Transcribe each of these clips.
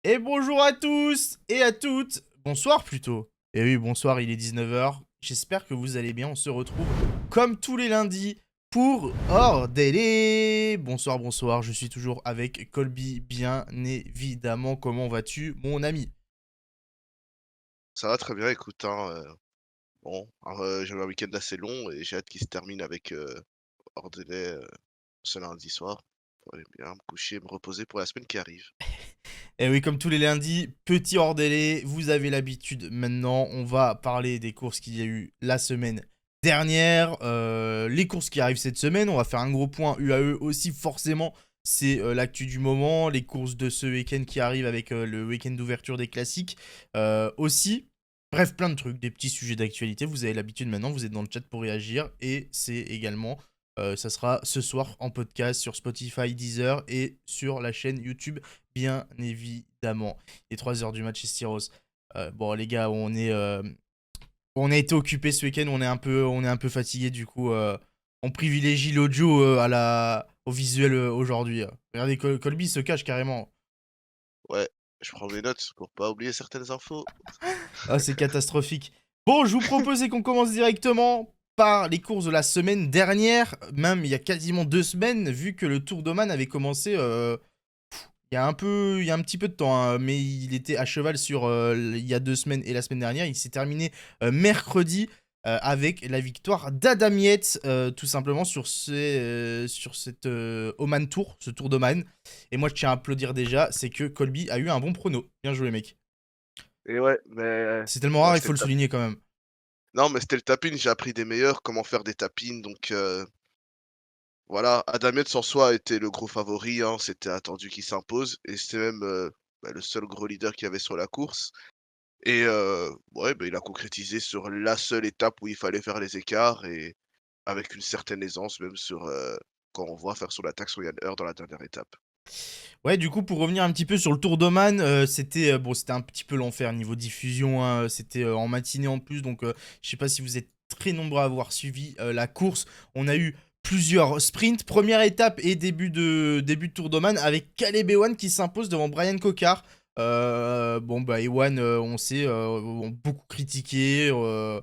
Et bonjour à tous et à toutes. Bonsoir plutôt. Et oui, bonsoir, il est 19h. J'espère que vous allez bien. On se retrouve comme tous les lundis pour Hors Délai. Bonsoir, bonsoir. Je suis toujours avec Colby, bien évidemment. Comment vas-tu, mon ami? Ça va très bien, écoute, hein, bon, j'ai eu un week-end assez long et j'ai hâte qu'il se termine avec, hors délai, ce lundi soir pour aller bien me coucher et me reposer pour la semaine qui arrive. Et oui, comme tous les lundis, petit hors délai, vous avez l'habitude maintenant. On va parler des courses qu'il y a eu la semaine dernière, les courses qui arrivent cette semaine. On va faire un gros point UAE aussi, forcément. C'est l'actu du moment, les courses de ce week-end qui arrivent avec le week-end d'ouverture des classiques aussi. Bref, plein de trucs, des petits sujets d'actualité. Vous avez l'habitude maintenant, vous êtes dans le chat pour réagir. Et c'est également, ça sera ce soir en podcast sur Spotify, Deezer et sur la chaîne YouTube bien évidemment. Les 3 heures du match chez Styros. Bon, les gars, on a été occupés ce week-end, on est un peu fatigué, du coup, on privilégie l'audio au visuel aujourd'hui. Regardez, Colby se cache carrément. Ouais, je prends mes notes pour pas oublier certaines infos. Ah, c'est catastrophique. Bon, je vous proposais qu'on commence directement par les courses de la semaine dernière, même il y a quasiment 2 semaines, vu que le Tour d'Oman avait commencé il y a un petit peu de temps, hein, mais il était à cheval sur il y a 2 semaines et la semaine dernière. Il s'est terminé mercredi avec la victoire d'Adam Yates, tout simplement sur cette Oman Tour, ce Tour d'Oman. Et moi, je tiens à applaudir déjà, c'est que Colby a eu un bon prono. Bien joué, mec. Et ouais, mais C'est tellement ouais, rare, il c'était faut le le tap souligner quand même. non, mais c'était le tapping, j'ai appris des meilleurs, comment faire des tapines, donc voilà. Adam Yates en soi était le gros favori, hein, c'était attendu qu'il s'impose et c'était même, le seul gros leader qu'il y avait sur la course. Et ouais, il a concrétisé sur la seule étape où il fallait faire les écarts et avec une certaine aisance même sur, quand on voit faire son attaque sur Yann Heure dans la dernière étape. Ouais, du coup, pour revenir un petit peu sur le Tour d'Oman, c'était bon, c'était un petit peu l'enfer niveau diffusion, hein, c'était en matinée en plus, donc je sais pas si vous êtes très nombreux à avoir suivi la course. On a eu plusieurs sprints, première étape et début de Tour d'Oman avec Caleb Ewan qui s'impose devant Brian Cocard. Bon, bah, Ewan, on sait, ont beaucoup critiqué. Euh,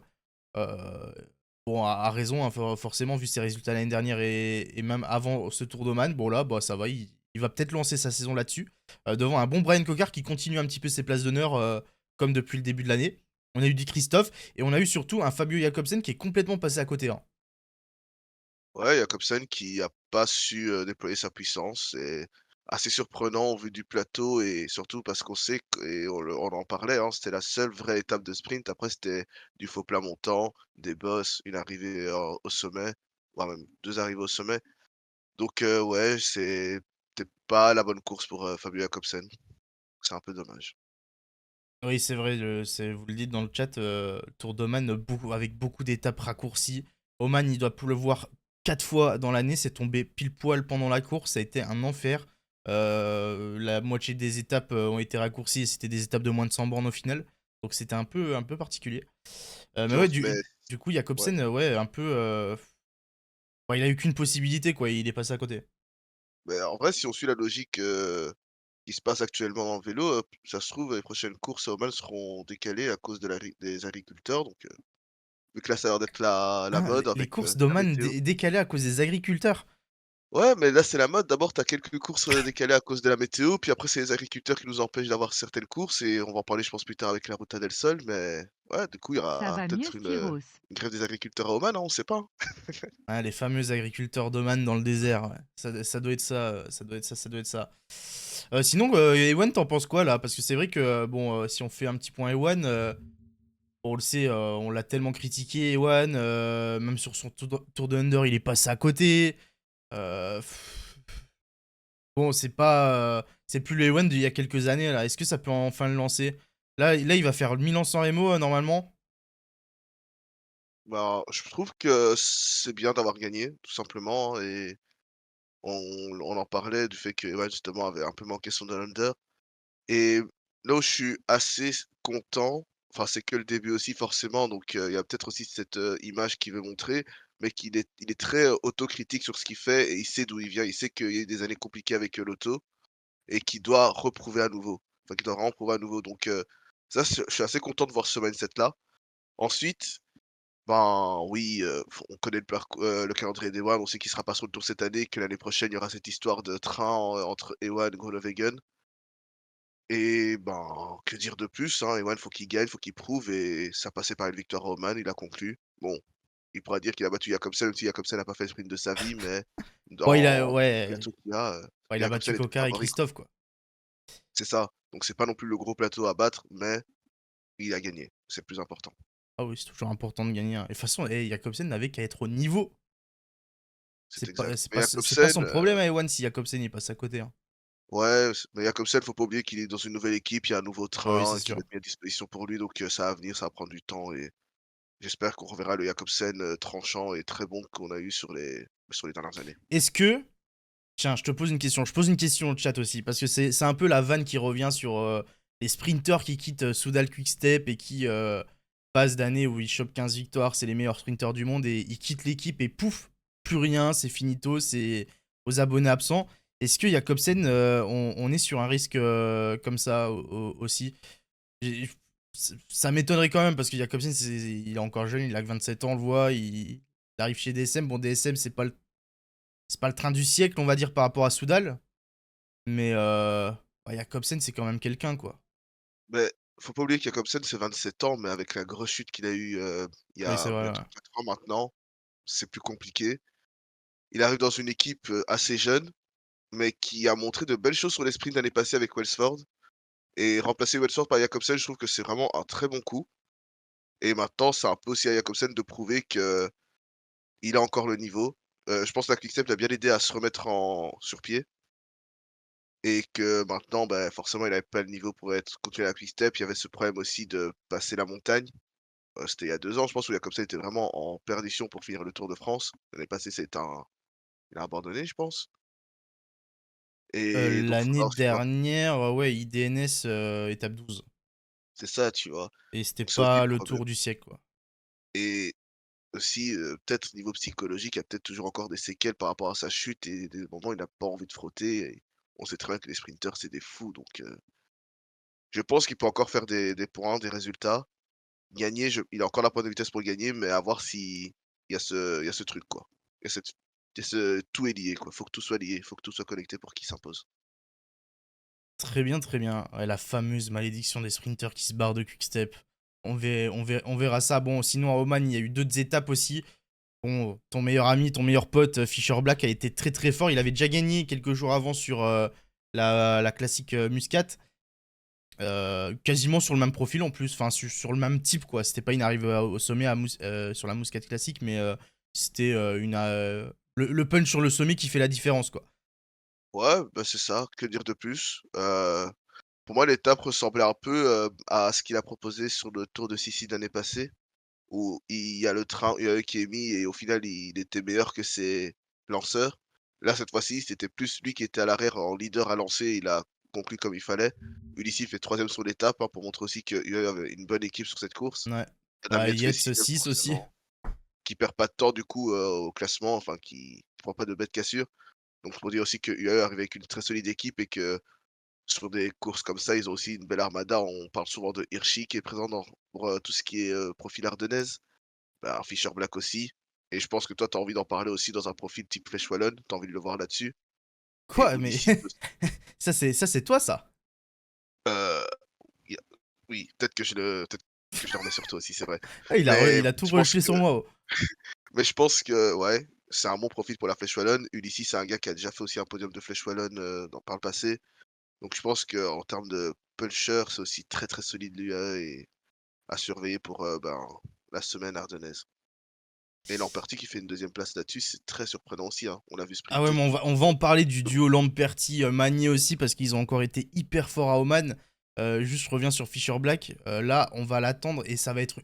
bon, a raison, hein, forcément, vu ses résultats l'année dernière et même avant ce Tour d'Oman. Bon, là, bah, ça va, il va peut-être lancer sa saison là-dessus. Devant un bon Brian Cocard qui continue un petit peu ses places d'honneur comme depuis le début de l'année. On a eu dit Christophe et on a eu surtout un Fabio Jacobsen qui est complètement passé à côté, hein. Ouais, Jakobsen qui a pas su, déployer sa puissance, c'est assez surprenant au vu du plateau et surtout parce qu'on sait q et on en parlait, hein, c'était la seule vraie étape de sprint. Après c'était du faux plat montant, des bosses, une arrivée, au sommet, voire même 2 arrivées au sommet. Donc ouais, c'était pas la bonne course pour, Fabio Jakobsen. C'est un peu dommage. Oui, c'est vrai, vous le dites dans le chat, Tour d'Oman, avec beaucoup d'étapes raccourcies. Oman, il doit pleuvoir 4 fois dans l'année, c'est tombé pile poil pendant la course, ça a été un enfer. La moitié des étapes ont été raccourcies et c'était des étapes de moins de 100 bornes au final. Donc c'était un peu particulier. Mais ouais, Sauf du, mais du coup, ouais, Jacobsen, ouais, un peu. Ouais, il a eu qu'une possibilité, quoi, il est passé à côté. mais en vrai, si on suit la logique, qui se passe actuellement en vélo, ça se trouve, les prochaines courses à Oman seront décalées à cause de la des agriculteurs, donc vu que là, ça a l'air d'être la Ah, mode les avec, courses la d'Oman météo. décalées à cause des agriculteurs. Ouais, mais là, c'est la mode. D'abord, tu as quelques courses, décalées à cause de la météo, puis après, c'est les agriculteurs qui nous empêchent d'avoir certaines courses et on va en parler, je pense, plus tard avec la Ruta del Sol, mais ouais, du coup, il y Ça aura va mieux, peut-être Styros. une grève des agriculteurs à Oman, hein, on sait pas, hein. Ah, les fameux agriculteurs d'Oman dans le désert, ouais. Ça doit être ça, ça doit être ça, ça doit être ça. Sinon, Ewan, t'en penses quoi là? Parce que c'est vrai que, bon, si on fait un petit point Ewan, on le sait, on l'a tellement critiqué, Ewan, même sur son tour de Under, il est passé à côté. Pff, bon, c'est plus le Ewan d'il y a quelques années là. Est-ce que ça peut enfin le lancer? Là, il va faire Milan-San Remo normalement. Bah, je trouve que c'est bien d'avoir gagné, tout simplement, et on on en parlait du fait que, ouais, justement, avait un peu manqué son Under. Et là où je suis assez content, enfin, c'est que le début aussi forcément, donc il y a peut-être aussi cette, image qu'il veut montrer, mais il est très, autocritique sur ce qu'il fait et il sait d'où il vient. Il sait qu'il y a eu des années compliquées avec, l'auto et qu'il doit reprouver à nouveau. Enfin, qu'il doit vraiment prouver à nouveau. Donc, ça, je suis assez content de voir ce mindset-là. Ensuite, ben, oui, on connaît le calendrier d'Ewan, on sait qu'il sera pas sur le tour cette année, que l'année prochaine, il y aura cette histoire de train entre Ewan et Groenewegen. Et ben, que dire de plus, hein? Ewan, faut qu'il gagne, faut qu'il prouve et ça passait par une victoire à Oman, il a conclu. Bon, il pourra dire qu'il a battu Jakobsen, même si Jakobsen n'a pas fait le sprint de sa vie, mais Bon, il a, dans le ouais, plateau qu'il a, ouais, il a battu Jakobsen était Coquard et favori, quoi. Christophe, quoi. C'est ça. Donc c'est pas non plus le gros plateau à battre, mais il a gagné, c'est le plus important. Ah oui, c'est toujours important de gagner, hein. Et de toute façon, Jakobsen n'avait qu'à être au niveau. C'est C'est exact. c'est Mais pas, c'est pas Jakobsen, son problème à Ewan si Jakobsen il passe à côté, hein. ouais, mais Jakobsen, faut pas oublier qu'il est dans une nouvelle équipe, il y a un nouveau Ah oui, c'est train qui va sûr. être mis à disposition pour lui, donc ça va venir, ça va prendre du temps et j'espère qu'on reverra le Jakobsen, tranchant et très bon qu'on a eu sur les dernières années. Est-ce que Tiens, je te pose une question. Je pose une question au chat aussi, parce que c'est un peu la vanne qui revient sur les sprinters qui quittent Soudal Quickstep et qui passent d'années où ils chopent 15 victoires, c'est les meilleurs sprinters du monde, et ils quittent l'équipe et pouf, plus rien, c'est finito, c'est aux abonnés absents. Est-ce que Jakobsen, on est sur un risque comme ça aussi? J'ai- Ça m'étonnerait quand même, parce que Jakobsen, il est encore jeune, il a que 27 ans, on le voit, il arrive chez DSM. Bon, DSM, c'est pas le train du siècle, on va dire, par rapport à Soudal. Mais ouais, Jakobsen, c'est quand même quelqu'un, quoi. Mais faut pas oublier que Jakobsen, c'est 27 ans, mais avec la grosse chute qu'il a eue, il y Oui, c'est a vrai, bientôt ouais. 4 ans maintenant, c'est plus compliqué. Il arrive dans une équipe, assez jeune, mais qui a montré de belles choses sur les sprints l'année passée avec Welsford et remplacer Welsford par Jakobsen, je trouve que c'est vraiment un très bon coup et maintenant, c'est un peu aussi à Jakobsen de prouver qu'il a encore le niveau. Je pense que la Quick-Step l'a bien aidé à se remettre sur pied et que maintenant, bah, forcément, il avait pas le niveau pour continuer la Quick-Step. Il y avait ce problème aussi de passer la montagne. C'était il y a 2 ans, je pense, où Jakobsen était vraiment en perdition pour finir le Tour de France. L'année passée, il a abandonné, je pense et donc L'année faudra aussi voir. dernière, ouais, IDNS étape 12. C'est ça, tu vois? Et c'était Donc c'est aussi pas le le problème tour du siècle, quoi. et aussi, peut-être niveau psychologique, il y a peut-être toujours encore des séquelles par rapport à sa chute et des moments où il n'a pas envie de frotter et on sait très bien que les sprinters, c'est des fous donc je pense qu'il peut encore faire des points, des résultats. Gagner, il a encore la pointe de vitesse pour gagner, mais à voir si il y a ce truc, quoi. Il y a cette il y a ce tout est lié, quoi. Faut que tout soit lié, faut que tout soit connecté pour qu'il s'impose. Très bien, très bien. Ouais, la fameuse malédiction des sprinters qui se barrent de Quickstep. On verra ça. Bon, sinon, à Oman, il y a eu d'autres étapes aussi. Bon, ton meilleur ami, ton meilleur pote, Fisher Black, a été très très fort. Il avait déjà gagné quelques jours avant sur la classique Muscat. Quasiment sur le même profil en plus, enfin sur le même type, quoi. C'était pas une arrivée au sommet sur la Muscat classique, mais c'était le punch sur le sommet qui fait la différence, quoi. Ouais, bah, c'est ça, que dire de plus? Pour moi, l'étape ressemblait un peu, à ce qu'il a proposé sur le Tour de Sicile l'année passée, où il y a le train UAE qui est mis et au final, il était meilleur que ses lanceurs. Là, cette fois-ci, c'était plus lui qui était à l'arrière en leader à lancer, il a conclu comme il fallait. Ulissi fait 3e sur l'étape, hein, pour montrer aussi que UAE avait une bonne équipe sur cette course. Ouais. Adam Ouais, Yates fait Yates 6e 6 aussi. forcément, qui perd pas de temps du coup, au classement, enfin qui prend pas de bête cassure. Donc pour dire aussi que UAE arrive avec une très solide équipe et que sur des courses comme ça, ils ont aussi une belle armada. On parle souvent de Hirschi qui est présent pour tout ce qui est profil ardennaise. Bah, Fischer Black aussi. Et je pense que toi, tu as envie d'en parler aussi dans un profil type Flèche Wallonne. Tu as envie de le voir là-dessus. Et Quoi, mais Ulissi aussi. ça c'est toi, ça. Euh, y a- Oui, peut-être que je le remets sur toi aussi, c'est vrai. Ah, Mais il a tout je pense rejeté que, sur moi, oh. ouais, c'est un bon profil pour la Flèche Wallonne. Ulissi, c'est un gars qui a déjà fait aussi un podium de Flèche Wallonne par le passé. Donc je pense qu'en termes de puncher, c'est aussi très très solide lui et à surveiller pour la semaine ardennaise. Et Lamperti qui fait une deuxième place là-dessus, c'est très surprenant aussi, hein. On l'a vu Ah ouais, sprinter mais tout on va en parler du duo Lamperti-Magnier aussi, parce qu'ils ont encore été hyper forts à Oman. Juste, je reviens sur Fisher Black. Là, on va l'attendre et ça va être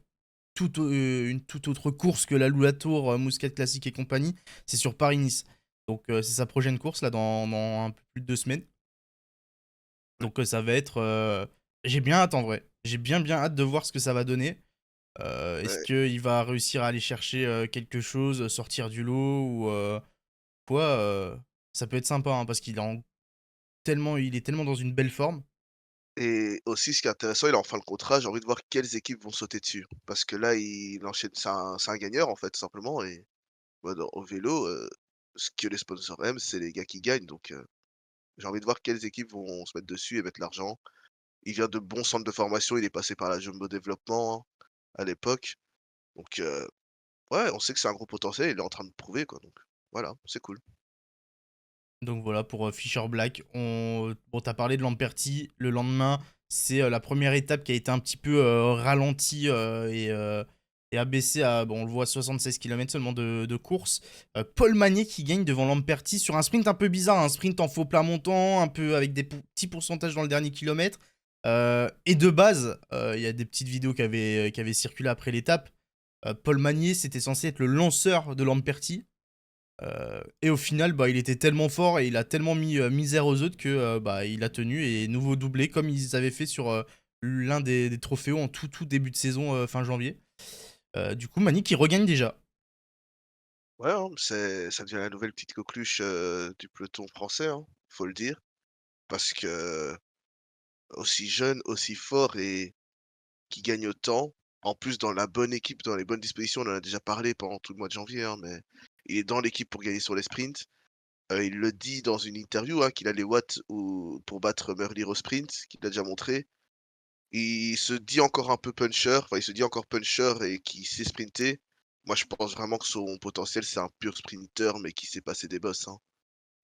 une toute autre course que la Loulatour, Muscat Classique et compagnie. C'est sur Paris-Nice. Donc, c'est sa prochaine course, là, dans un peu plus de 2 semaines. Donc, ça va être. J'ai bien hâte en vrai. J'ai bien hâte de voir ce que ça va donner. Est-ce ouais. qu'il va réussir à aller chercher quelque chose, sortir du lot ou quoi ça peut être sympa, hein, parce il est tellement dans une belle forme. et aussi ce qui est intéressant, il est en fin de contrat, j'ai envie de voir quelles équipes vont sauter dessus. Parce que là, il enchaîne c'est un gagnant en fait, tout simplement et bah, dans au vélo, ce que les sponsors aiment, c'est les gars qui gagnent donc j'ai envie de voir quelles équipes vont se mettre dessus et mettre l'argent. Il vient de bons centres de formation, il est passé par la Jumbo Développement, hein, à l'époque donc ouais, on sait que c'est un gros potentiel, il est en train de prouver quoi donc voilà, c'est cool. Donc voilà pour Fischer Black. Bon, t'as parlé de Lamperti. Le lendemain, c'est la première étape qui a été un petit peu ralentie et abaissée à, bon, on le voit, 76 km seulement de course. Paul Magnier qui gagne devant Lamperti sur un sprint un peu bizarre, un sprint en faux plat montant, un peu avec des petits pourcentages dans le dernier kilomètre. Et de base, il y a des petites vidéos qui avaient circulé après l'étape. Paul Magnier, c'était censé être le lanceur de Lamperti. Et au final, bah, il était tellement fort et il a tellement mis misère aux autres que bah, il a tenu et nouveau doublé comme ils avaient fait sur l'un des trophéos en tout début de saison fin janvier. Du coup, Mani qui regagne déjà. Ouais, hein, ça devient la nouvelle petite coqueluche, du peloton français, hein, faut le dire. Parce que aussi jeune, aussi fort et qui gagne autant, en plus dans la bonne équipe, dans les bonnes dispositions, on en a déjà parlé pendant tout le mois de janvier, hein, mais il est dans l'équipe pour gagner sur les sprints. Il le dit dans une interview, hein, qu'il a les watts pour battre Merlier au sprint, qu'il a déjà montré. Il se dit encore un peu puncher, enfin il se dit encore puncher et qui sait sprinter. Moi je pense vraiment que son potentiel c'est un pur sprinter mais qui sait passer des bosses, hein.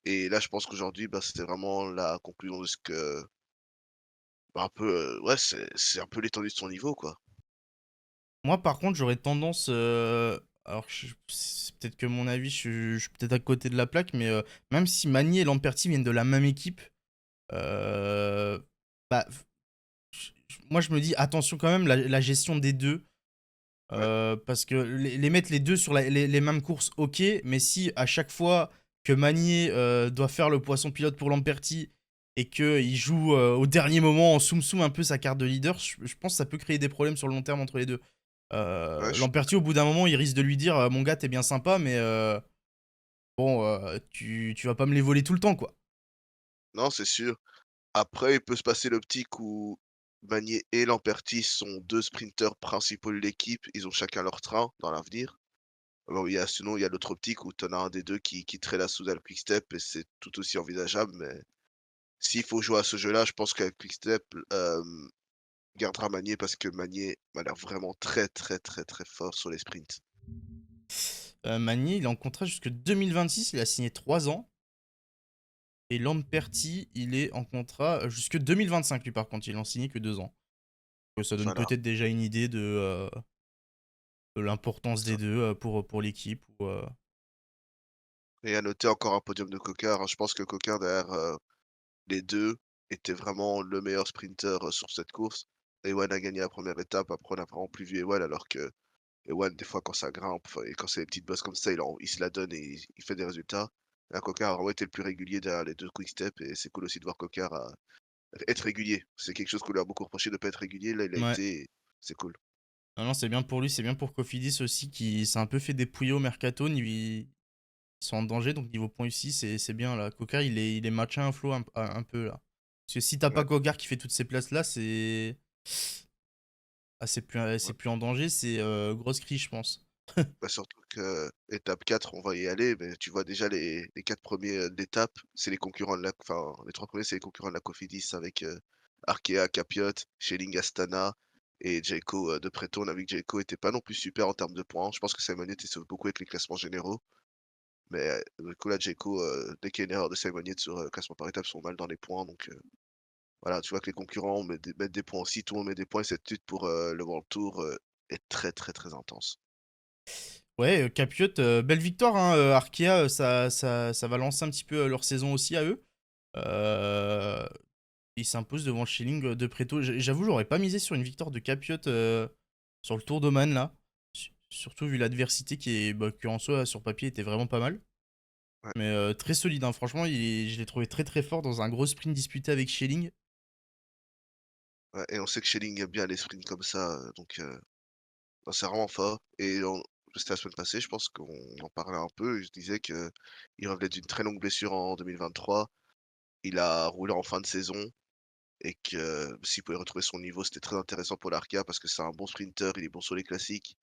Et là je pense qu'aujourd'hui, bah, c'était vraiment la conclusion de ce que bah, un peu, ouais c'est un peu l'étendue de son niveau, quoi. Moi, par contre, j'aurais tendance. Alors, c'est peut-être que mon avis, je suis peut-être à côté de la plaque, mais même si Mani et Lamperti viennent de la même équipe, euh, bah, moi je me dis attention quand même, la gestion des deux. Ouais, Parce que les mettre les deux sur les mêmes courses, ok, mais si à chaque fois que Magnier doit faire le poisson pilote pour Lamperti et qu'il joue au dernier moment en soum-soum un peu sa carte de leader, je pense que ça peut créer des problèmes sur le long terme entre les deux. ouais, je suis Lamperti, au bout d'un moment, il risque de lui dire mon gars, t'es bien sympa, mais bon, tu vas pas me les voler tout le temps, quoi. non, c'est sûr. Après, il peut se passer l'optique où Magnier et Lamperti sont 2 sprinteurs principaux de l'équipe, ils ont chacun leur train dans l'avenir. Alors il y a l'autre optique où tu en as un des 2 qui quitterait la Soudal Quick-Step et c'est tout aussi envisageable, mais s'il faut jouer à ce jeu-là, je pense qu'avec Quick-Step, gardera Magnier parce que Magnier m'a l'air vraiment très, très, très, très fort sur les sprints. Magnier, il est en contrat jusque 2026, il a signé 3 ans. Et Lamperti, il est en contrat jusque 2025, lui, par contre. Il en signé que 2 ans. Ça donne Voilà, peut-être déjà une idée de l'importance ça des deux pour l'équipe. et à noter encore un podium de Coquard, hein. Je pense que Coquard derrière, les 2 était vraiment le meilleur sprinter, sur cette course. Ewan a gagné la première étape, après on a vraiment plus vu Ewan alors que Ewan des fois quand ça grimpe, enfin et quand c'est des petites bosses comme ça, il se la donne et il fait des résultats. Là, Coquard a vraiment été le plus régulier derrière les 2 quick step et c'est cool aussi de voir Coquard être régulier. C'est quelque chose qu'on lui a beaucoup reproché de pas être régulier, là il a Ouais. été, c'est cool. Non, non, c'est bien pour lui, c'est bien pour Cofidis aussi, qui s'est un peu fait dépouiller au mercato. Ils sont en danger, donc niveau points ici, c'est bien là. Coquard, il est matché un flow un peu là. Parce que si t'as pas Ouais, Coquard qui fait toutes ces places là, c'est. Ah, c'est ouais. plus en danger, c'est grosse crise, je pense. Bah, surtout que étape 4 on va y aller, mais tu vois déjà les 4 premiers d'étape, c'est les concurrents de la enfin les 3 premiers c'est les concurrents de la Cofidis avec, Arkea, Capiot, Schelling Astana et Jayco, de Pretto. On a vu que Jayco était pas non plus super en termes de points. Je pense que Simon Yates sauve beaucoup avec les classements généraux, mais, du coup là Jayco, dès qu'il y a une erreur de Simon Yates sur, classement par étapes, sont mal dans les points donc, voilà, tu vois que les concurrents mettent des points aussi, tout le monde met des points et cette lutte pour, le World Tour, est très, très, très intense. Ouais, Capiot, belle victoire, hein, Arkea, ça va lancer un petit peu leur saison aussi à eux. Euh, Ils s'imposent devant Schilling de Preto. J'avoue, j'aurais pas misé sur une victoire de Capiot sur le Tour d'Oman là. Surtout vu l'adversité qui en soi sur papier était vraiment pas mal. Ouais. Mais très solide, hein. Franchement, je l'ai trouvé très très fort dans un gros sprint disputé avec Schilling. Ouais et on sait que Schelling aime bien les sprints comme ça, donc non, c'est vraiment fort et c'était la semaine passée, je pense qu'on en parlait un peu et je disais qu'il revenait d'une très longue blessure en 2023. Il a roulé en fin de saison et que s'il pouvait retrouver son niveau, c'était très intéressant pour l'Arca parce que c'est un bon sprinter, il est bon sur les classiques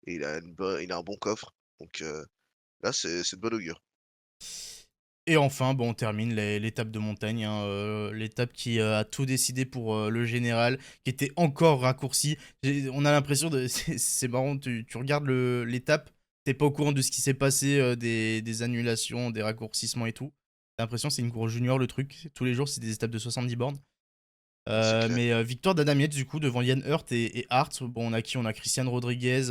et il a un bon coffre. Donc là, c'est de bonne augure. Et enfin, bon, on termine l'étape de montagne, hein, l'étape qui a tout décidé pour le général, qui était encore raccourcie. On a l'impression de... C'est marrant, tu regardes l'étape, t'es pas au courant de ce qui s'est passé, des annulations, des raccourcissements et tout. T'as l'impression que c'est une course junior le truc. Tous les jours, c'est des étapes de 70 bornes. C'est clair. Mais victoire d'Adam Yates, du coup, devant Yann Hurt et Hart. Bon, on a qui? On a Christian Rodriguez.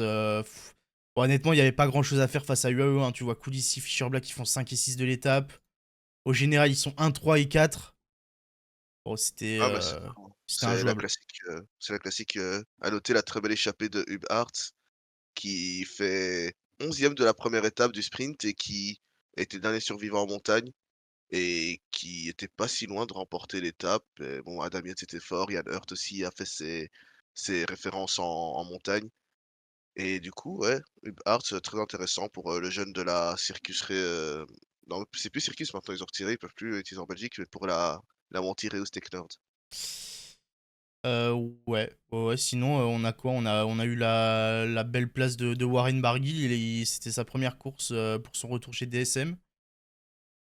Bon, honnêtement, il n'y avait pas grand chose à faire face à UAE, hein. Tu vois Coulissy, Fischer Black qui font 5 et 6 de l'étape. Au général, ils sont 1, 3 et 4. Bon, Ah bah, c'est marrant. c'était injouable. C'est la classique, à noter la très belle échappée de Hub Hart qui fait 11e de la première étape du sprint et qui était le dernier survivant en montagne et qui était pas si loin de remporter l'étape. Et bon, Adam Yates était fort, Yann Hurt aussi a fait ses références en montagne et du coup, ouais, Hub Hart, très intéressant pour, le jeune de la non, c'est plus Circus maintenant, ils ont retiré, ils peuvent plus l'utiliser en Belgique, mais pour la Monty Reus Tech Nord. Euh, ouais. Sinon, on a quoi? On a eu la belle place de Warren Barguil. C'était sa première course pour son retour chez DSM.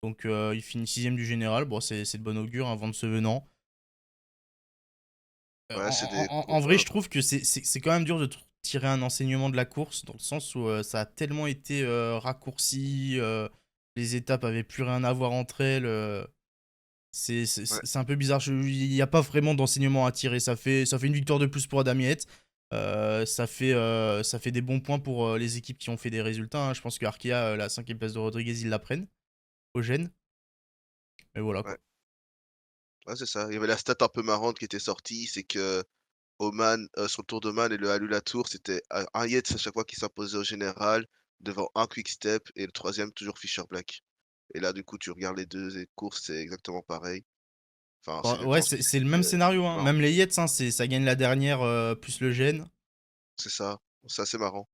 Donc, il finit 6ème du général. Bon, c'est de bon augure, hein, vent de ce venant. Ouais, c'est des En vrai, je trouve que c'est quand même dur de tirer un enseignement de la course, dans le sens où ça a tellement été raccourci, les étapes avaient plus rien à voir entre elles. ouais. C'est un peu bizarre. Il n'y a pas vraiment d'enseignement à tirer. Ça fait une victoire de plus pour Adam Yates. Ça fait des bons points pour les équipes qui ont fait des résultats, hein. Je pense que Arkea, la 5ème place de Rodriguez, ils la prennent au gène. Mais voilà Ouais, quoi. ouais, c'est ça. Il y avait la stat un peu marrante qui était sortie, c'est que Oman, sur le Tour d'Oman et le Alula Tour, c'était un Yates à chaque fois qui s'imposait au général, devant un Quick Step et le troisième toujours Fischer Black. Et là, du coup, tu regardes les 2 courses, c'est exactement pareil. Enfin, c'est Bon, ouais, exactement ce qui s'est c'est le fait, même scénario, c'est hein. marrant. Même les Yates, hein, ça gagne la dernière plus le gène. C'est ça, c'est assez marrant.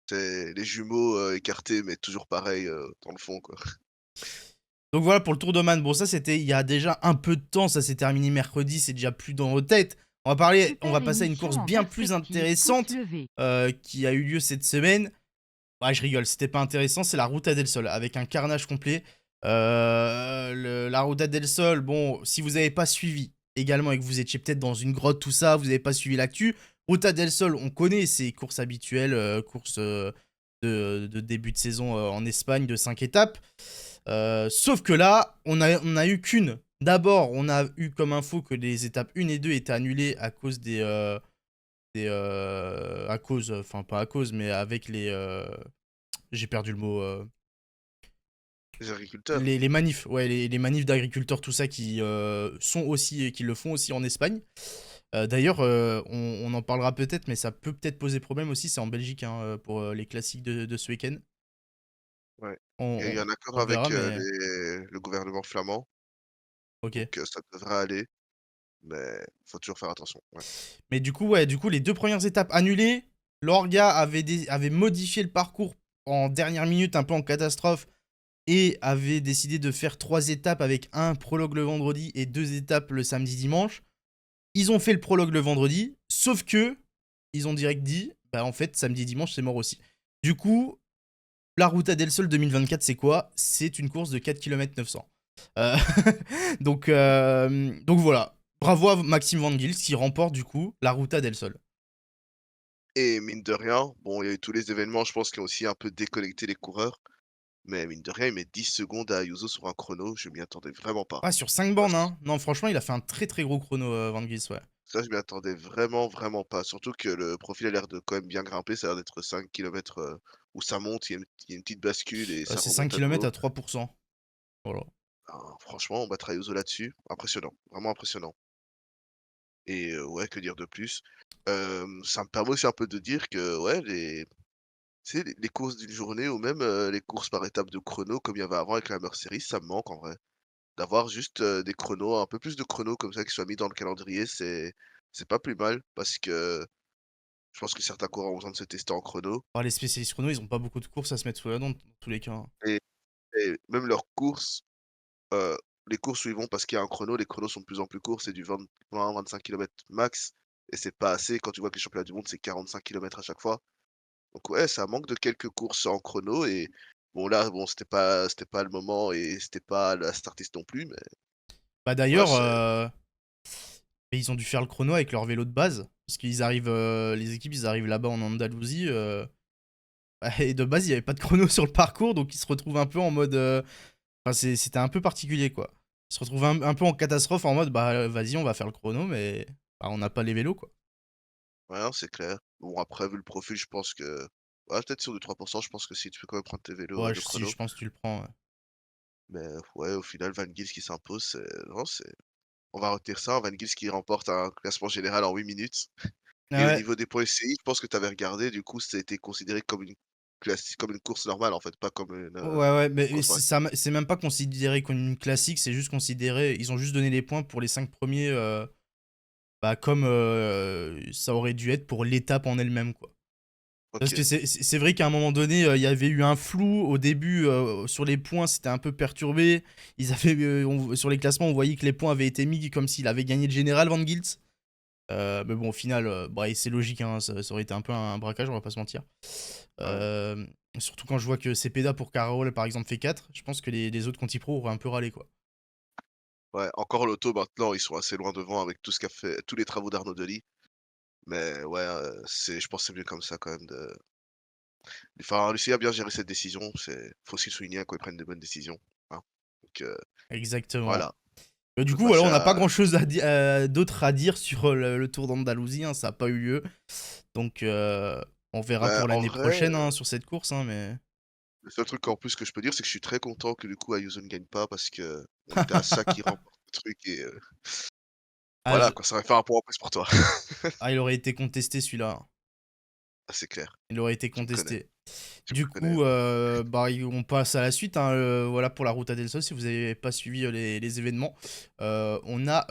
C'est les jumeaux, écartés, mais toujours pareil, dans le fond, quoi. Donc voilà pour le Tour d'Oman. Bon, ça c'était il y a déjà un peu de temps, ça s'est terminé mercredi, c'est déjà plus dans nos têtes. On va Super passer à une émission course en bien plus perspective, pouce intéressante levé. qui a eu lieu cette semaine. Ouais, je rigole, c'était pas intéressant, c'est la Ruta del Sol avec un carnage complet. La Ruta del Sol, bon, si vous n'avez pas suivi également et que vous étiez peut-être dans une grotte, tout ça, vous n'avez pas suivi l'actu. Ruta del Sol, on connaît ces courses habituelles, courses de début de saison en Espagne de 5 étapes. Sauf que là, on a eu qu'une. D'abord, on a eu comme info que les étapes 1 et 2 étaient annulées à cause à cause, enfin pas à cause, mais avec j'ai perdu le mot. Les agriculteurs. Les manifs, ouais, les manifs d'agriculteurs, tout ça, qui le font aussi en Espagne. D'ailleurs, on en parlera peut-être, mais ça peut peut-être poser problème aussi. C'est en Belgique, hein, pour les classiques de ce week-end. Ouais. On, Il y a eu un on accord le verra, avec, mais le gouvernement flamand, ok. donc ça devrait aller, mais faut toujours faire attention, ouais. Mais du coup, ouais, les 2 premières étapes annulées. L'Orga avait modifié le parcours en dernière minute, un peu en catastrophe, et avait décidé de faire 3 étapes avec un prologue le vendredi et 2 étapes le samedi-dimanche. Ils ont fait le prologue le vendredi, sauf que ils ont direct dit, bah en fait, samedi-dimanche, c'est mort aussi. Du coup, la Ruta del Sol 2024, c'est quoi? C'est une course de 4 km 900. Euh, donc voilà. Bravo à Maxime Van Gils qui remporte du coup la Ruta del Sol. Et mine de rien, bon, il y a eu tous les événements, je pense, qui ont aussi un peu déconnecté les coureurs, mais mine de rien, il met 10 secondes à Ayuso sur un chrono, je m'y attendais vraiment pas. Ah, sur 5 Ouais, bornes, hein. Non, franchement, il a fait un très très gros chrono, Van Gils, ouais. ça, je m'y attendais vraiment, vraiment pas. Surtout que le profil a l'air de quand même bien grimper, ça a l'air d'être 5 kilomètres où ça monte, il y a une petite bascule et ça C'est 5 remonte à km nouveau. à 3%. Voilà. Franchement, battre Ayuso là-dessus, impressionnant, vraiment impressionnant. Et ouais, que dire de plus? Ça me permet aussi un peu de dire que, ouais, tu sais, les courses d'une journée ou même, les courses par étapes de chrono comme il y avait avant avec la Hammer Series, ça me manque en vrai. D'avoir juste, des chronos, un peu plus de chronos comme ça qui soient mis dans le calendrier, c'est pas plus mal parce que je pense que certains coureurs ont besoin de se tester en chrono Oh, les spécialistes chrono, ils ont pas beaucoup de courses à se mettre sous la dent dans tous les cas, hein. et et même leurs courses, heu, les courses où ils vont parce qu'il y a un chrono, les chronos sont de plus en plus courts, c'est du 20-25 kilomètres max et c'est pas assez quand tu vois que les championnats du monde, c'est 45 kilomètres à chaque fois. Donc ouais, ça manque de quelques courses en chrono et bon là, bon, c'était pas le moment et c'était pas la Startiste non plus, mais Bah ouais, d'ailleurs, c'est ils ont dû faire le chrono avec leur vélo de base. Parce qu'ils arrivent, les équipes, ils arrivent là-bas en Andalousie. Bah, et de base, il n'y avait pas de chrono sur le parcours, donc ils se retrouvent un peu en mode. Enfin, c'était un peu particulier, quoi. Ils se retrouvent un peu en catastrophe, en mode, bah vas-y, on va faire le chrono, mais bah, on n'a pas les vélos, quoi. ouais, non, c'est clair. Bon après, vu le profil, je pense que ouais, peut-être sur du 3 je pense que si tu peux quand même prendre tes vélos, Ouais, de si, chrono. je pense que tu le prends. Ouais. Mais ouais, au final, Van Gils qui s'impose, c'est non, c'est on va retenir ça, Van Gils qui remporte un classement général en 8 minutes. Et au Ouais, niveau des points SCI, je pense que tu avais regardé, du coup, ça a été considéré comme une course normale, en fait, pas comme ouais, ouais, mais course par équipe. c'est même pas considéré comme une classique, c'est juste considéré. Ils ont juste donné les points pour les 5 premiers, bah, comme ça aurait dû être pour l'étape en elle-même, quoi. Parce que OK. c'est vrai qu'à un moment donné, il y avait eu un flou au début sur les points, c'était un peu perturbé. Ils avaient, sur les classements, on voyait que les points avaient été mis comme s'il avait gagné le général Van Gils. Mais bon, au final, bah, c'est logique, hein, ça aurait été un peu un braquage, on va pas se mentir. Ouais. Euh, Surtout quand je vois que Cepeda pour Carole, par exemple, fait 4, je pense que les autres Conti Pro auraient un peu râlé, quoi. Ouais, encore l'auto maintenant, ils sont assez loin devant avec tout ce qu'a fait tous les travaux d'Arnaud Delis. Mais ouais, je pense que c'est mieux comme ça quand même de enfin, Lucie a bien géré cette décision, faut aussi le souligner quand ils prennent de bonnes décisions, hein. Donc Exactement. voilà, on Du peut coup, voilà, passer on n'a pas à grand-chose d'autre à dire sur le Tour d'Andalousie, hein, ça n'a pas eu lieu. Donc, on verra bah, pour en l'année vrai, prochaine hein, sur cette course, hein, mais... le seul truc en plus que je peux dire, c'est que je suis très content que du coup Ayuso ne gagne pas parce que on était à ça qu'il remporte le truc et Ah, voilà quoi, ça aurait fait un point en plus pour toi. il aurait été contesté celui-là. Ah, c'est clair, Il aurait été tu me connais, contesté. tu me Du connais, hein. coup, bah, on passe à la suite, hein, voilà pour la Ruta del Sol, si vous n'avez pas suivi les événements. On a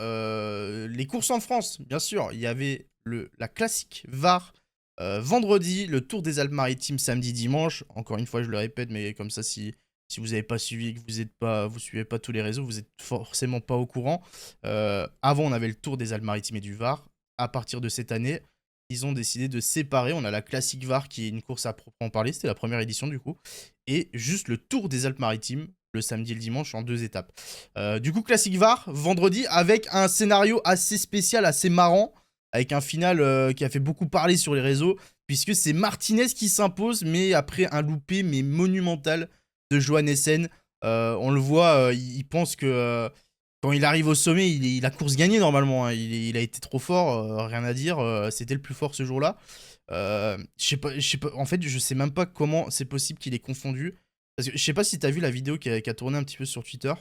les courses en France, bien sûr. Il y avait la classique VAR vendredi, le Tour des Alpes-Maritimes samedi, dimanche. Encore une fois, je le répète, mais comme ça, si vous n'avez pas suivi, que vous suivez pas tous les réseaux, vous êtes forcément pas au courant. Avant, on avait le Tour des Alpes-Maritimes et du VAR. À partir de cette année, ils ont décidé de séparer. On a la classique VAR qui est une course à proprement parler, c'était la première édition du coup, et juste le Tour des Alpes-Maritimes le samedi et le dimanche en 2 étapes. Du coup, classique VAR vendredi avec un scénario assez spécial, assez marrant, avec un final qui a fait beaucoup parler sur les réseaux, puisque c'est Martinez qui s'impose, mais après un loupé mais monumental de Johan Essen. On le voit, il pense que quand il arrive au sommet, il a course gagnée normalement, hein. Il a été trop fort, rien à dire. C'était le plus fort ce jour-là. Je sais pas, en fait, je sais même pas comment c'est possible qu'il ait confondu. Parce que je sais pas si t'as vu la vidéo qui a tourné un petit peu sur Twitter,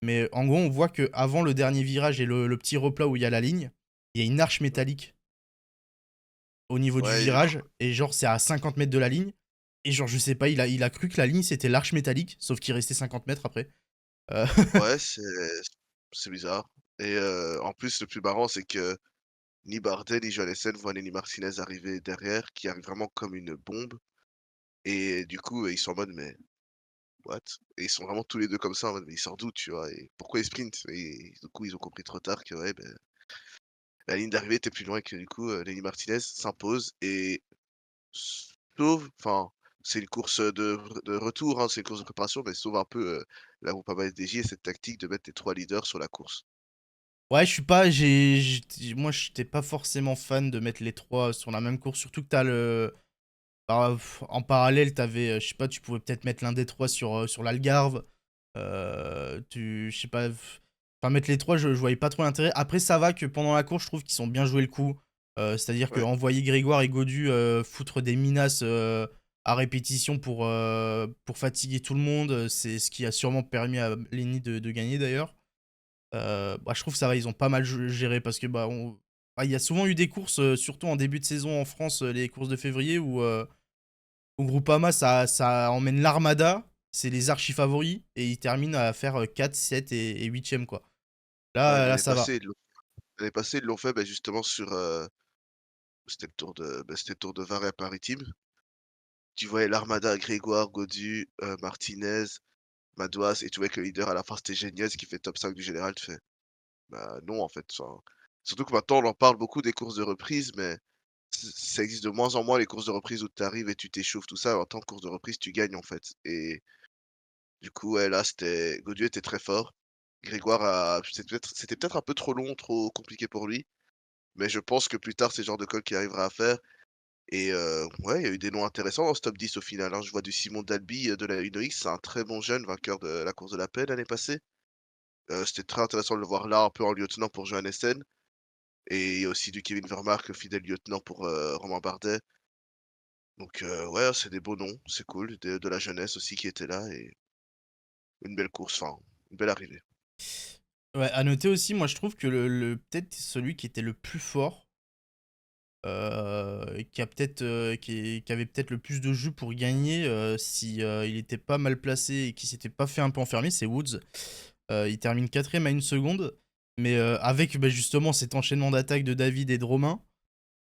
mais en gros, on voit que avant le dernier virage et le petit replat où il y a la ligne, il y a une arche métallique au niveau du Ouais, j'ai cru virage, et genre c'est à 50 mètres de la ligne. Et genre, je sais pas, il a cru que la ligne c'était l'arche métallique, sauf qu'il restait 50 mètres après. Euh, ouais, c'est bizarre et en plus, le plus marrant, c'est que ni Bardet, ni Johannessen voient Lenny Martinez arriver derrière, qui arrive vraiment comme une bombe et du coup, ils sont en mode: «Mais what?» et ils sont vraiment tous les 2 comme ça en mode: «Mais il sort d'où?» tu vois? Et pourquoi il sprint? Et du coup, ils ont compris trop tard que ouais, beh, la ligne d'arrivée était plus loin et que du coup, Lenny Martinez s'impose et sauve enfin, c'est une course, de retour, hein, c'est une course de préparation, mais sauve un peu, la Groupama FDJ et cette tactique de mettre les 3 leaders sur la course. Ouais, je suis pas. Moi, j'étais pas forcément fan de mettre les trois sur la même course. Surtout que t'as le. Bah, en parallèle, t'avais. Je sais pas, tu pouvais peut-être mettre l'un des trois sur l'Algarve. Je sais pas. Enfin, mettre les trois, je voyais pas trop l'intérêt. Après, ça va que pendant la course, je trouve qu'ils ont bien joué le coup. C'est-à-dire Ouais, qu'envoyer Grégoire et Godu foutre des menaces à répétition pour fatiguer tout le monde, c'est ce qui a sûrement permis à Lenny de gagner d'ailleurs. Bah, je trouve que ça va, ils ont pas mal géré parce que bah, bah, il y a souvent eu des courses, surtout en début de saison en France, les courses de février où au Groupama ça emmène l'armada, c'est les archi favoris et ils terminent à faire 4, 7 et 8 quoi. ouais, Là ça va. l'année passée, ils l'ont fait, bah, justement sur, c'était le Tour de Varennes-Maritime. Tu voyais l'armada Grégoire, Gaudu, Martinez. Madouas, et tu vois que le leader à la fin c'était Geniez qui fait top 5 du général, tu fais: «Bah non en fait», enfin, surtout que maintenant on en parle beaucoup des courses de reprise, mais ça existe de moins en moins les courses de reprise où tu arrives et tu t'échauffes tout ça. En tant que course de reprise, tu gagnes en fait, et du coup, ouais, là Gaudieu était très fort. Grégoire a c'était peut-être un peu trop long, trop compliqué pour lui, mais je pense que plus tard c'est le genre de col qu'il arrivera à faire. Et ouais, il y a eu des noms intéressants dans ce top 10 au final, hein. Je vois du Simon Dalby, de la UNOX, c'est un très bon jeune vainqueur de la course de la paix l'année passée. C'était très intéressant de le voir là, un peu en lieutenant pour Johan Essen, et il y a aussi du Kevin Vermaak, fidèle lieutenant pour, Romain Bardet. Donc ouais, c'est des beaux noms, c'est cool, de la jeunesse aussi qui était là, et une belle course, enfin, une belle arrivée. Ouais, à noter aussi, moi je trouve que peut-être celui qui était le plus fort, qui a peut-être qui avait peut-être le plus de jus pour gagner si il était pas mal placé et qui s'était pas fait un peu enfermer, c'est Woods. Il termine quatrième à une seconde, mais avec bah, justement cet enchaînement d'attaques de David et de Romain.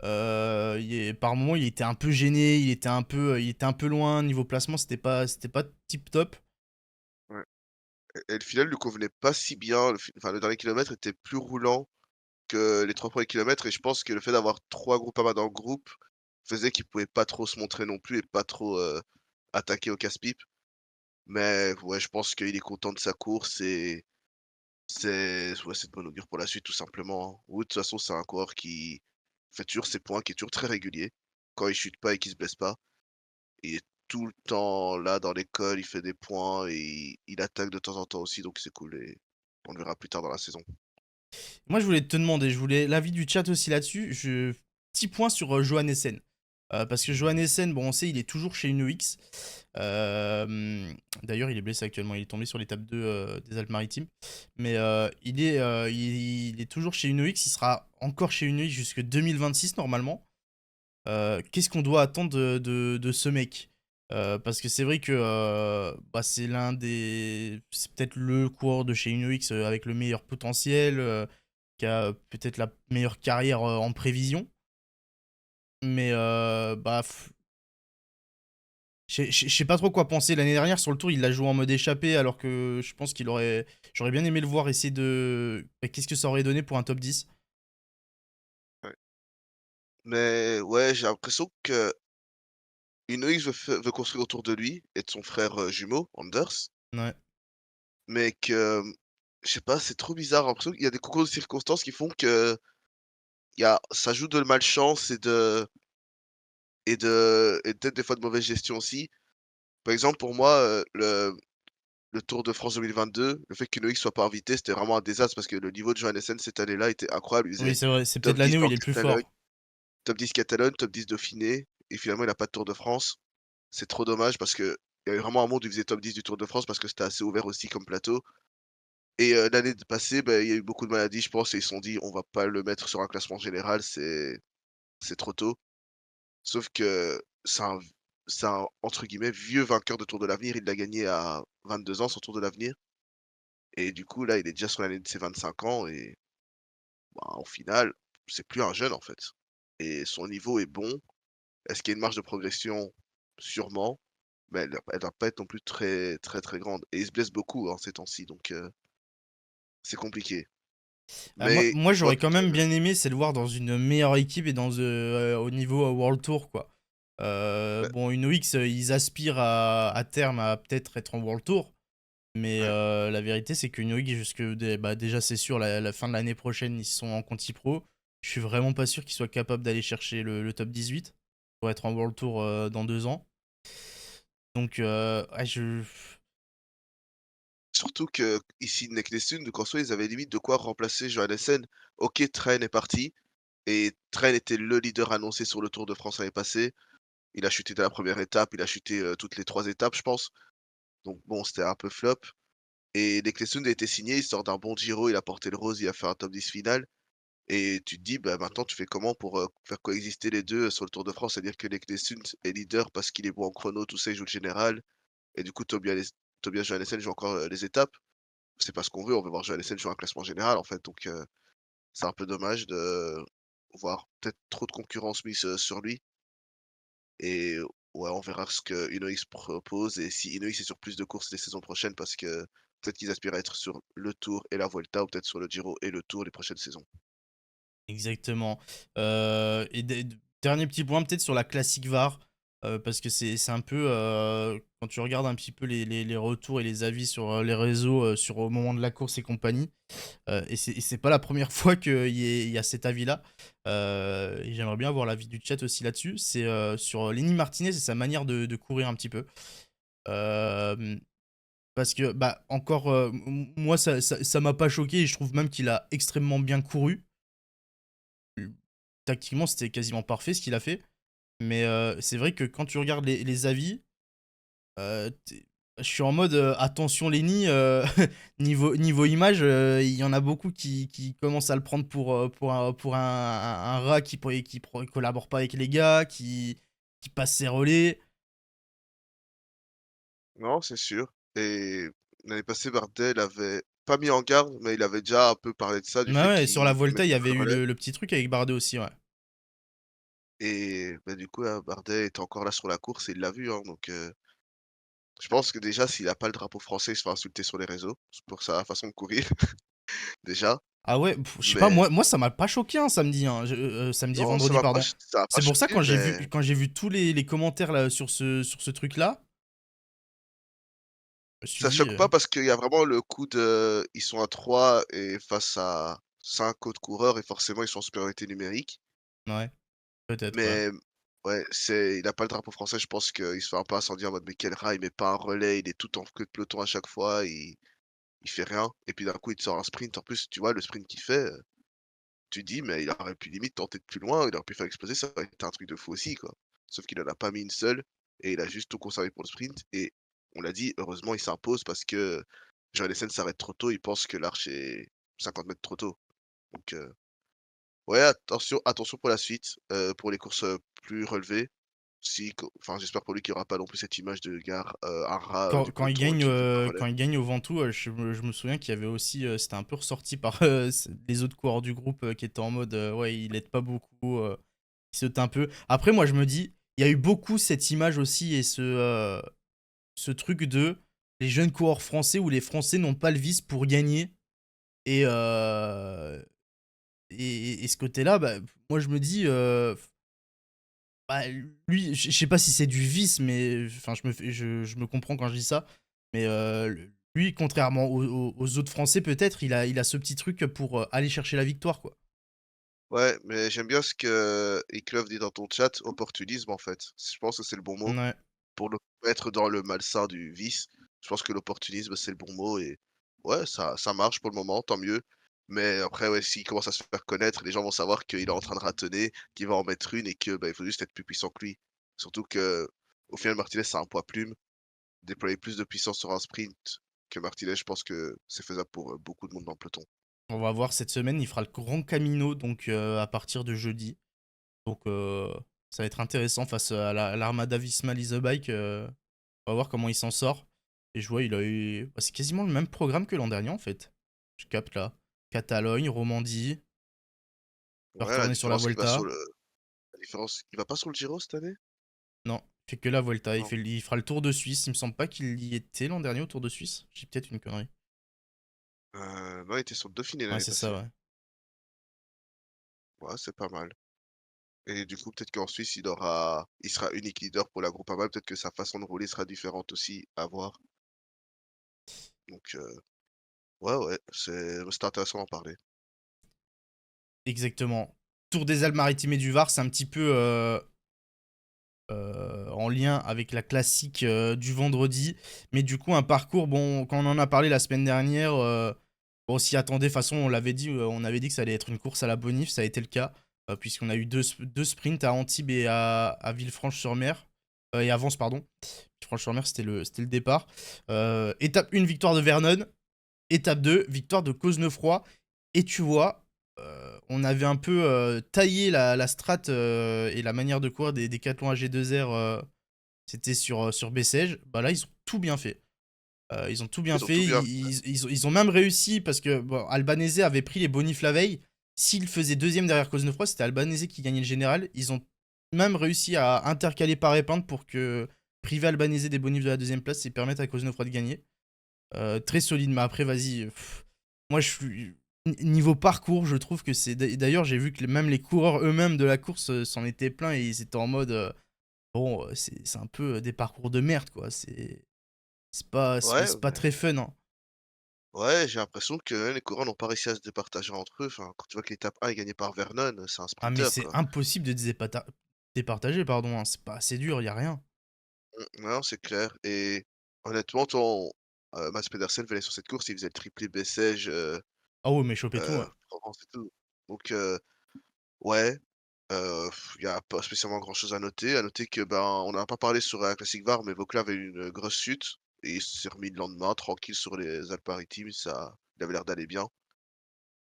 Par moment, il était un peu gêné, il était un peu loin niveau placement, c'était pas tip top. Ouais, et le final lui convenait pas si bien, enfin le dernier kilomètre était plus roulant que les 3 premiers kilomètres, et je pense que le fait d'avoir 3 Groupama dans le groupe faisait qu'il pouvait pas trop se montrer non plus et pas trop, attaquer au casse-pipe. Mais ouais, je pense qu'il est content de sa course, et c'est de bonne augure pour la suite tout simplement, hein. Wood, de toute façon, c'est un coureur qui fait toujours ses points, qui est toujours très régulier. Quand il chute pas et qu'il se blesse pas, il est tout le temps là dans l'école, il fait des points et il attaque de temps en temps aussi, donc c'est cool, et on le verra plus tard dans la saison. Moi, je voulais te demander, je voulais l'avis du chat aussi là-dessus. Petit point sur Johan Essen. Parce que Johan Essen, bon, on sait, il est toujours chez UNOX. D'ailleurs, il est blessé actuellement. Il est tombé sur l'étape 2 des Alpes-Maritimes. Mais il est toujours chez UNOX. Il sera encore chez UNOX jusque 2026 normalement. Qu'est-ce qu'on doit attendre de ce mec? Parce que c'est vrai que bah, c'est l'un des. C'est peut-être le coureur de chez UNOX avec le meilleur potentiel, qui a peut-être la meilleure carrière en prévision. Mais bah, je sais pas trop quoi penser. L'année dernière, sur le tour, il l'a joué en mode échappé, alors que je pense qu'il aurait. J'aurais bien aimé le voir essayer de. Bah, qu'est-ce que ça aurait donné pour un top 10? Ouais. Mais ouais, j'ai l'impression que Inuit veut construire autour de lui et de son frère, jumeau, Anders, Ouais. mais que, je sais pas, c'est trop bizarre. J'ai l'impression qu'il y a des concours de circonstances qui font que ça joue de malchance et peut-être des fois de mauvaise gestion aussi. Par exemple, pour moi, le Tour de France 2022, le fait qu'Inuit soit pas invité, c'était vraiment un désastre parce que le niveau de Johannessen cette année-là était incroyable. Il Oui, faisait c'est vrai. C'est peut-être top 10 l'année où en il est le plus Catalogne, fort. top 10 Catalogne, top 10 Dauphiné, et finalement il a pas de Tour de France. C'est trop dommage parce qu'il y avait vraiment un monde où il faisait top 10 du Tour de France parce que c'était assez ouvert aussi comme plateau. Et l'année d passée, bah, il y a eu beaucoup de maladies, je pense, et ils se sont dit: «On va pas le mettre sur un classement général, c'est trop tôt». Sauf que c'est un, entre guillemets, «vieux vainqueur de Tour de l'Avenir». Il l'a gagné à 22 ans, son Tour de l'Avenir, et du coup, là, il est déjà sur l'année de ses 25 ans, et bah, au final, c'est plus un jeune, en fait, et son niveau est bon. Est-ce qu'il y a une marge de progression? Sûrement, mais elle va pas être non plus très, très, très grande, et il se blesse beaucoup, hein, ces temps-ci, donc c'est compliqué. Mais Moi je vois j'aurais quand que même bien aimé, c'est le voir dans une meilleure équipe et au niveau World Tour, quoi. bah, Bon, une OX, ils aspirent à terme à peut-être être en World Tour, mais ouais. la vérité, c'est qu'une OX, bah, déjà, c'est sûr, la fin de l'année prochaine, ils sont en Conti Pro. Je suis vraiment pas sûr qu'ils soient capables d'aller chercher le top 18 pour être en World Tour dans 2 ans. Donc, ouais, Surtout qu'ici, Neknessund, donc en soi, ils avaient limite de quoi remplacer Johannessen. OK, Tren est parti, et Tren était le leader annoncé sur le Tour de France l'année passée. Il a chuté dès la première étape, il a chuté, toutes les 3 étapes, je pense. Donc bon, c'était un peu flop, et Neknessund a été signé, il sort d'un bon Giro, il a porté le rose, il a fait un top 10 final, et tu te dis: «Bah, maintenant tu fais comment pour, faire coexister les 2 sur le Tour de France?» C'est-à-dire que Neknessund est leader parce qu'il est bon en chrono, tout ça, il joue le général, et du coup Tobias Johannessen joue encore, les étapes. C'est pas ce qu'on veut, on veut voir Johannessen sur un classement général, en fait, donc c'est un peu dommage de voir peut-être trop de concurrence mise, sur lui, et ouais, on verra ce que Ineos propose et si Ineos est sur plus de courses les saisons prochaines parce que peut-être qu'ils aspirent à être sur le Tour et la Vuelta ou peut-être sur le Giro et le Tour les prochaines saisons. Exactement. Et dernier petit point, peut-être sur la classique VAR, parce que c'est un peu. Quand tu regardes un petit peu les retours et les avis sur les réseaux, sur au moment de la course et compagnie, et c'est pas la première fois qu'il y a cet avis-là. Et j'aimerais bien avoir l'avis du chat aussi là-dessus. C'est sur Lenny Martinez et sa manière de courir un petit peu. Euh, Parce que, bah, encore, moi, ça m'a pas choqué et je trouve même qu'il a extrêmement bien couru. Tactiquement, c'était quasiment parfait ce qu'il a fait. Mais c'est vrai que quand tu regardes les avis, je suis en mode attention Lenny, niveau image, il y en a beaucoup qui commencent à le prendre pour un rat qui collabore pas avec les gars, qui passe ses relais. Non, c'est sûr et l'année passée, Bardet l'avait pas mis en garde, mais il avait déjà un peu parlé de ça, du Ouais, fait ouais, sur la qu'il Volta, il y mettrait pas avait le eu relais le petit truc avec Bardet aussi, ouais. et bah, du coup, Bardet était encore là sur la course et il l'a vu, hein, donc je pense que déjà s'il a pas le drapeau français, il se fait insulter sur les réseaux, pour sa façon de courir déjà, Ah ouais, je sais pas, mais moi ça m'a pas choqué un samedi, hein, samedi et non, vendredi, pardon. ça m'a pas C'est pour ça choqué, mais quand j'ai vu tous les commentaires là, sur ce truc-là, je me suis ça dit, choque pas parce qu'il y a vraiment le coup de ils sont à 3 et face à 5 autres coureurs et forcément ils sont en supériorité numérique. ouais, peut-être, ouais. Mais ouais, il a pas le drapeau français, je pense qu'il se fait un peu incendier en mode: «Mais quel rat, il met pas un relais, il est tout en queue de peloton à chaque fois, il fait rien» et puis d'un coup il te sort un sprint. En plus, tu vois le sprint qu'il fait, tu dis: «Mais il aurait pu limite tenter de plus loin, il aurait pu faire exploser, ça aurait été un truc de fou aussi, quoi». Sauf qu'il en a pas mis une seule et il a juste tout conservé pour le sprint et on l'a dit, heureusement il s'impose parce que Johannessen s'arrête trop tôt, il pense que l'Arche est 50 mètres trop tôt. Donc ouais, attention pour la suite, pour les courses, plus relevées. Si co enfin, j'espère pour lui qu'il y aura pas non plus cette image de gare, un rat, Quand, du peloton qui ne fait pas le relais. quand il gagne au Ventoux, je me souviens qu'il y avait aussi, c'était un peu ressorti par les autres coureurs du groupe qui étaient en mode, ouais, il aide pas beaucoup, il saute un peu. Après, moi, je me dis, il y a eu beaucoup cette image aussi et ce truc de les jeunes coureurs français où les Français n'ont pas le vice pour gagner. Et, et ce côté-là, bah, moi, je me dis, bah, lui, je sais pas si c'est du vice, mais enfin, je me comprends quand je dis ça. Mais lui, contrairement aux autres Français, peut-être, il a ce petit truc pour aller chercher la victoire, quoi. Ouais, mais j'aime bien ce que Eclov dit dans ton chat, opportunisme, en fait. Je pense que c'est le bon mot Ouais. pour ne pas être dans le malsain du vice. Je pense que l'opportunisme, c'est le bon mot et ouais, ça marche pour le moment, tant mieux. Mais après, ouais, s'il commence à se faire connaître, les gens vont savoir qu'il est en train de ratonner, qu'il va en mettre une et que, bah, il faut juste être plus puissant que lui. Surtout que au final, Martinez, c'est un poids plume. Déployer plus de puissance sur un sprint que Martinez, je pense que c'est faisable pour, beaucoup de monde dans le peloton. On va voir cette semaine, il fera le Grand Camino, donc à partir de jeudi. Donc ça va être intéressant face à l'Armada Visma Lease a Bike. On va voir comment il s'en sort. Et je vois, il a eu. Bah, c'est quasiment le même programme que l'an dernier en fait. Je capte là. Catalogne, Romandie, va Ouais, retourner sur la Volta. la différence il va pas sur le Giro cette année? Non, il fait que la Volta. Non. Il fera le Tour de Suisse. Il me semble pas qu'il y était l'an dernier au Tour de Suisse. J'ai peut-être une connerie. Non, il était sur le Dauphiné Ouais, l'année c'est ça, passée. ouais. Ouais, c'est pas mal et du coup, peut-être qu'en Suisse, il sera unique leader pour la Groupama, peut-être que sa façon de rouler sera différente aussi, à voir. Donc ouais, ouais, c'est intéressant d'en parler. Exactement. Tour des Alpes-Maritimes et du Var, c'est un petit peu en lien avec la classique du vendredi. Mais du coup, un parcours, bon, quand on en a parlé la semaine dernière, on s'y attendait. De toute façon, on avait dit que ça allait être une course à la bonif. Ça a été le cas, puisqu'on a eu deux sprints à Antibes et à Villefranche-sur-Mer. Et à Vence, pardon. Villefranche-sur-Mer, c'était le départ. Étape 1, victoire de Vernon. Étape 2, victoire de Cosnefroy. Et tu vois, on avait un peu taillé la strat et la manière de courir des Décathlon AG2R, c'était sur Bessèges. Bah là, ils ont tout bien fait. Ils ont tout bien Ils ont fait. tout bien Ils ont même réussi parce que bon, Albanese avait pris les bonifs la veille. S'il faisait deuxième derrière Cosnefroy, c'était Albanese qui gagnait le général. Ils ont même réussi à intercaler par épingle pour que priver Albanese des bonus de la deuxième place et permettre à Cosnefroy de gagner. Très solide, mais après, vas-y. Moi, je suis. Niveau parcours, je trouve que c'est. D'ailleurs, j'ai vu que même les coureurs eux-mêmes de la course s'en étaient pleins et ils étaient en mode. Bon, c'est un peu des parcours de merde, quoi. Ouais, C'est pas très fun, hein. ouais, j'ai l'impression que les coureurs n'ont pas réussi à se départager entre eux. Enfin, quand tu vois que l'étape 1 est gagnée par Vernon, c'est un Ah, mais sprinter, c'est quoi. impossible de départager, pardon, hein. C'est pas assez dur, y a rien. Non, c'est clair et honnêtement, ton Mads Pedersen venait sur cette course, il faisait le triplé Bessèges, Ah ouais, mais choper tout, ouais. Provence et tout. Donc ouais, il y a pas spécialement grand-chose à noter. À noter que, ben, on n'en a pas parlé sur la Classic VAR, mais Voeckler avait eu une grosse chute et il s'est remis le lendemain tranquille sur les Alpes-Maritimes, ça il avait l'air d'aller bien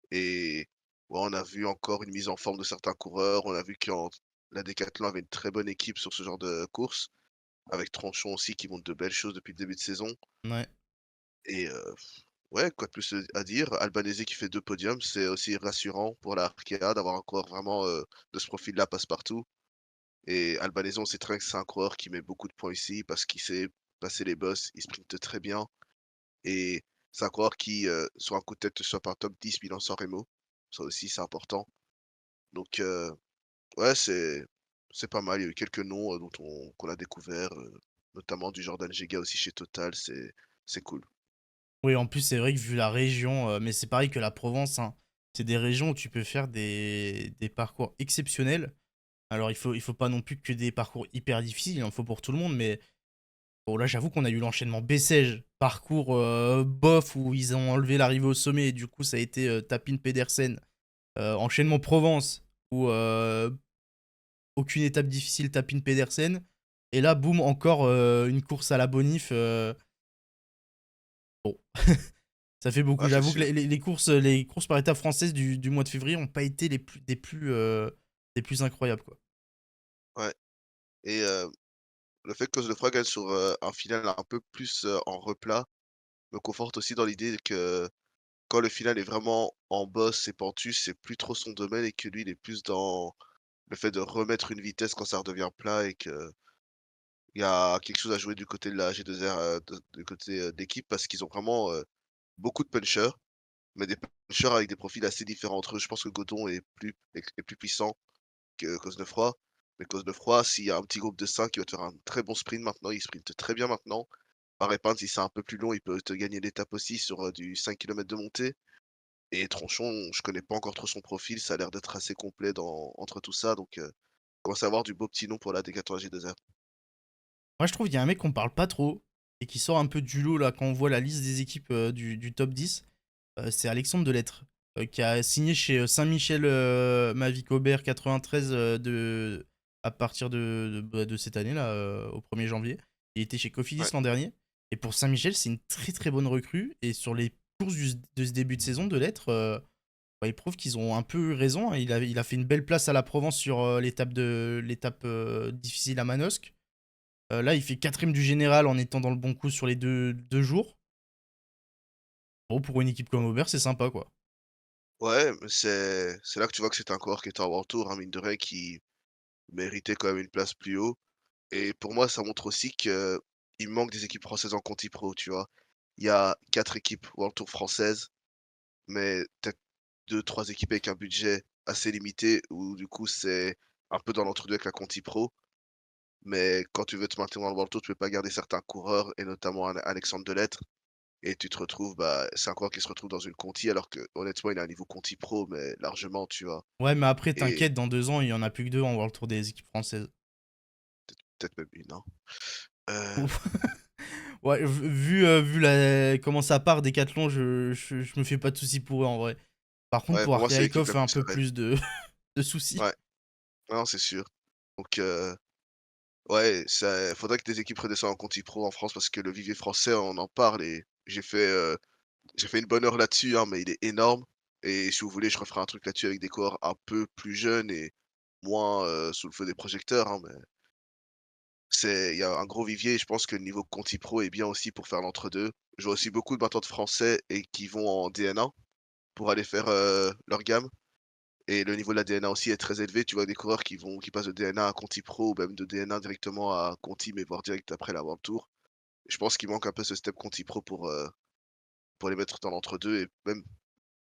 et ouais, on a vu encore une mise en forme de certains coureurs. On a vu que la Decathlon avait une très bonne équipe sur ce genre de course, avec Tranchon aussi qui montre de belles choses depuis le début de saison Ouais. et ouais, quoi de plus, à dire? Albanese qui fait 2 podiums, c'est aussi rassurant pour la Arkea d'avoir un coureur vraiment, de ce profil-là passe-partout et Albanese, on sait très bien que c'est un coureur qui met beaucoup de points ici parce qu'il sait passer les bosses, il sprinte très bien et c'est un coureur qui, sur un coup de tête, te chope un top 10 bilan San Remo. Ça aussi, c'est important donc ouais, c'est pas mal. Il y a eu quelques noms, dont on qu'on a découvert, notamment du Jordan Gega aussi chez Total, c'est cool. Oui, en plus, c'est vrai que vu la région, mais c'est pareil que la Provence, hein. C'est des régions où tu peux faire des parcours exceptionnels. Alors, il faut pas non plus que des parcours hyper difficiles, il en faut pour tout le monde, mais bon, là, j'avoue qu'on a eu l'enchaînement Bessèges, parcours bof où ils ont enlevé l'arrivée au sommet et du coup, ça a été Tapin Pedersen. Enchaînement Provence où aucune étape difficile, Tapin Pedersen. Et là, boum, encore une course à la bonif. Bon, ça fait beaucoup. Ouais, c'est J'avoue que sûr. les courses par étapes françaises du mois de février n'ont pas été des plus incroyables, quoi. Ouais et le fait que Cosnefroy gagne sur, un final un peu plus, en replat, me conforte aussi dans l'idée que quand le final est vraiment en bosse et pentu, c'est plus trop son domaine et que lui, il est plus dans le fait de remettre une vitesse quand ça redevient plat et qu'il y a quelque chose à jouer du côté de la G2R, du côté, d'équipe parce qu'ils ont vraiment, beaucoup de punchers, mais des punchers avec des profils assez différents entre eux. Je pense que Godon est plus puissant que Cosnefroy, mais Cosnefroy, s'il y a un petit groupe de 5, il va te faire un très bon sprint maintenant, il sprinte très bien maintenant. Par épingle, si c'est un peu plus long, il peut te gagner l'étape aussi sur, du 5 kilomètres de montée et Tronchon, je connais pas encore trop son profil, ça a l'air d'être assez complet dans entre tout ça donc commence à avoir du beau petit nom pour la D4 G2R. Moi, je trouve qu'il y a un mec qu'on parle pas trop et qui sort un peu du lot là quand on voit la liste des équipes du top 10. C'est Alexandre Delettre, qui a signé chez Saint-Michel Mavic Aubert 93 à partir de cette année-là, au 1er janvier. Il était chez Cofidis Ouais, l'an dernier. Et pour Saint-Michel, c'est une très très bonne recrue. Et sur les courses de ce début de saison, Delettre, bah, il prouve qu'ils ont un peu eu raison, hein. Il a fait une belle place à la Provence sur l'étape difficile à Manosque. Là, il fait quatrième du général en étant dans le bon coup sur les deux jours. Bon, pour une équipe comme Aubert, c'est sympa, quoi. ouais, mais c'est là que tu vois que c'est un coureur qui était en World Tour, hein, mine de rien, qui méritait quand même une place plus haut et pour moi, ça montre aussi qu'il manque des équipes françaises en Conti Pro, tu vois? Il y a 4 équipes World Tour françaises, mais peut-être 2-3 équipes avec un budget assez limité où du coup, c'est un peu dans l'entre-deux avec la Conti Pro. Mais quand tu veux te maintenir dans le World Tour, tu peux pas garder certains coureurs et notamment Alexandre Delettre et tu te retrouves, bah, c'est un coureur qui se retrouve dans une Conti alors que honnêtement, il a un niveau Conti Pro, mais largement, tu vois? Ouais, mais après, Et t'inquiète, dans 2 ans, il y en a plus que deux en World Tour des équipes françaises. peut-être même une, hein. Ouf. Ouais, vu comment ça part Decathlon, je me fais pas de soucis pour eux en vrai. Par contre, Ouais, pour pour moi, c'est l'équipe Arkeaikov, la un plus peu sereine. plus de soucis. Ouais, non, c'est sûr. Donc ouais, ça faudrait que des équipes redescendent en Conti Pro en France parce que le vivier français, on en parle et j'ai fait une bonne heure là-dessus, hein, mais il est énorme et si vous voulez, je referai un truc là-dessus avec des coureurs un peu plus jeunes et moins, sous le feu des projecteurs, hein, mais il y a un gros vivier et je pense que le niveau Conti Pro est bien aussi pour faire l'entre-deux. Je vois aussi beaucoup de battants de français et qui vont en DN1 pour aller faire, leur gamme et le niveau de la DNA aussi est très élevé. Tu vois des coureurs qui passent de DNA à Conti Pro ou même de DNA directement à Conti, mais voire direct après la World Tour. Je pense qu'il manque un peu ce step Conti Pro pour les mettre dans l'entre-deux et même,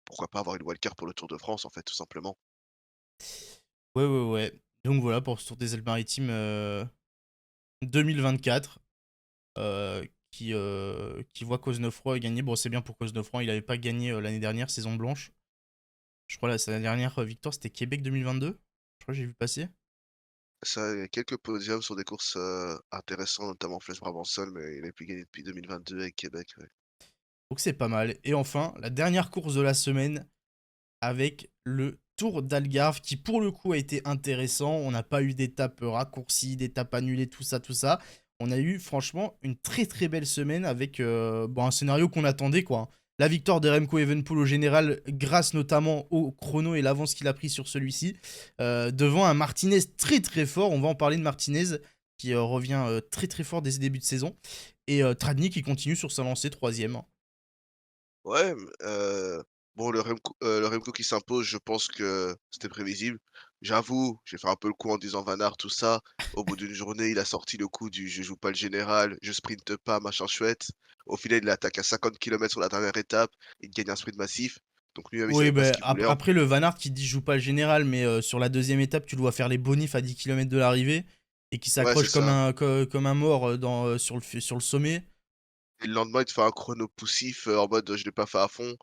pourquoi pas avoir une wildcard pour le Tour de France, en fait, tout simplement. Ouais, ouais, ouais. Donc voilà pour ce Tour des Alpes-Maritimes 2024 qui voit Cosnefroy gagner. Bon, c'est bien pour Cosnefroy, il avait pas gagné l'année dernière, saison blanche. Je crois sa dernière victoire c'était Québec 2022. Je crois que j'ai vu passer. Ça, il y a quelques podiums sur des courses, intéressants, notamment Flèche Brabançonne, mais il n'a plus gagné depuis 2022 avec Québec, ouais. Donc c'est pas mal. Et enfin, la dernière course de la semaine avec le Tour d'Algarve qui pour le coup a été intéressant. On n'a pas eu d'étape raccourcie, d'étape annulée, tout ça, tout ça. On a eu franchement une très très belle semaine avec bon, un scénario qu'on attendait quoi. La victoire de Remco Evenepoel au général grâce notamment au chrono et l'avance qu'il a pris sur celui-ci. Devant un Martinez très très fort. On va en parler de Martinez qui revient très très fort dès ce début de saison. Et Tradnik qui continue sur sa lancée troisième. Ouais, bon le Remco qui s'impose, je pense que c'était prévisible. J'avoue, j'ai fait un peu le coup en disant Van Aert, tout ça. Au bout d'une journée, il a sorti le coup du «Je joue pas le général, je sprinte pas, machin chouette». Au final, il attaque à 50 kilomètres sur la dernière étape, il gagne un sprint massif. Donc lui-même, il Oui, savait pas ce bah, qu'il voulait, hein. après le Van Aert qui dit je joue pas le général, mais sur la deuxième étape, tu dois faire les bonifs à 10 km de l'arrivée et qui Ouais, c'est s'accroche ça. comme un mort sur le sommet. Et le lendemain, il te fait un chrono poussif, en mode, je l'ai pas fait à fond.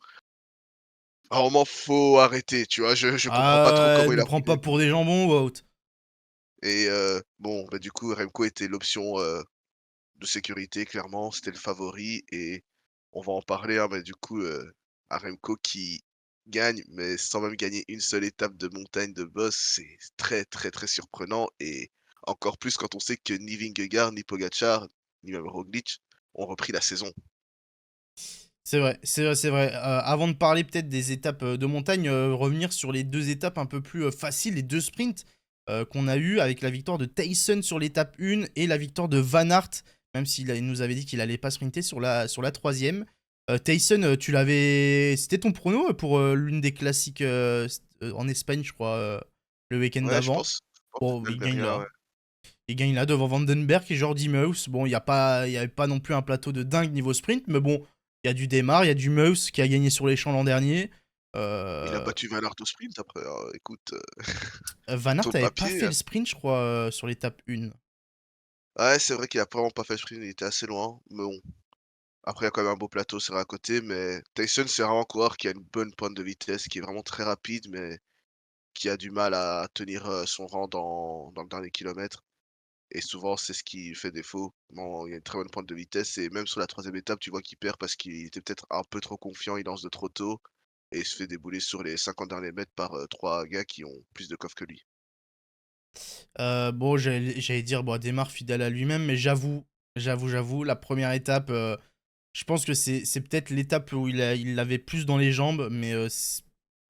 À un moment, faut arrêter, tu vois? Je comprends pas trop Ah, comment ne il a prends pris pas des pour des jambons, Wout. et bon, bah, du coup, Remco était l'option, de sécurité, clairement, c'était le favori et on va en parler, hein, mais du coup, Remco qui gagne, mais sans même gagner une seule étape de montagne de boss, c'est très, très, très surprenant et encore plus quand on sait que ni Vingegaard, ni Pogačar, ni même Roglič ont repris la saison. C'est vrai, c'est vrai, c'est vrai. Avant de parler peut-être des étapes de montagne, revenir sur les deux étapes un peu plus faciles, les deux sprints qu'on a eu avec la victoire de Tyson sur l'étape 1 et la victoire de Van Aert, même il nous avait dit qu'il allait pas sprinter sur la troisième. Tyson, tu l'avais. C'était ton prono pour l'une des classiques en Espagne, je crois, le week-end Ouais, je d'avant. pense. Je pense que Bon, c'était il gagne Almeria, là. ouais. Il gagne là devant Vandenberg et Jordi Meus. Bon, il y avait pas non plus un plateau de dingue niveau sprint, mais bon, il y a du Demar, il y a du Meus qui a gagné sur les champs l'an dernier. Il a Euh, battu Van Aert au sprint après, écoute, Van Aert sur le avait pas papier, fait le sprint, je crois, sur l'étape 1. ouais, c'est vrai qu'il a vraiment pas fait le sprint, il était assez loin, mais bon. Après, il y a quand même un beau plateau sur à côté, mais Tyson, c'est vraiment un coureur qui a une bonne pointe de vitesse, qui est vraiment très rapide, mais qui a du mal à tenir, son rang dans le dernier kilomètre et souvent, c'est ce qui fait défaut. Bon, il y a une très bonne pointe de vitesse et même sur la troisième étape, tu vois qu'il perd parce qu'il était peut-être un peu trop confiant, il lance de trop tôt et il se fait débouler sur les 50 derniers mètres par, 3 gars qui ont plus de coffre que lui. Bon, j'allais dire, bon, Demar fidèle à lui-même, mais j'avoue, la première étape, je pense que c'est peut-être l'étape où il l'avait plus dans les jambes, mais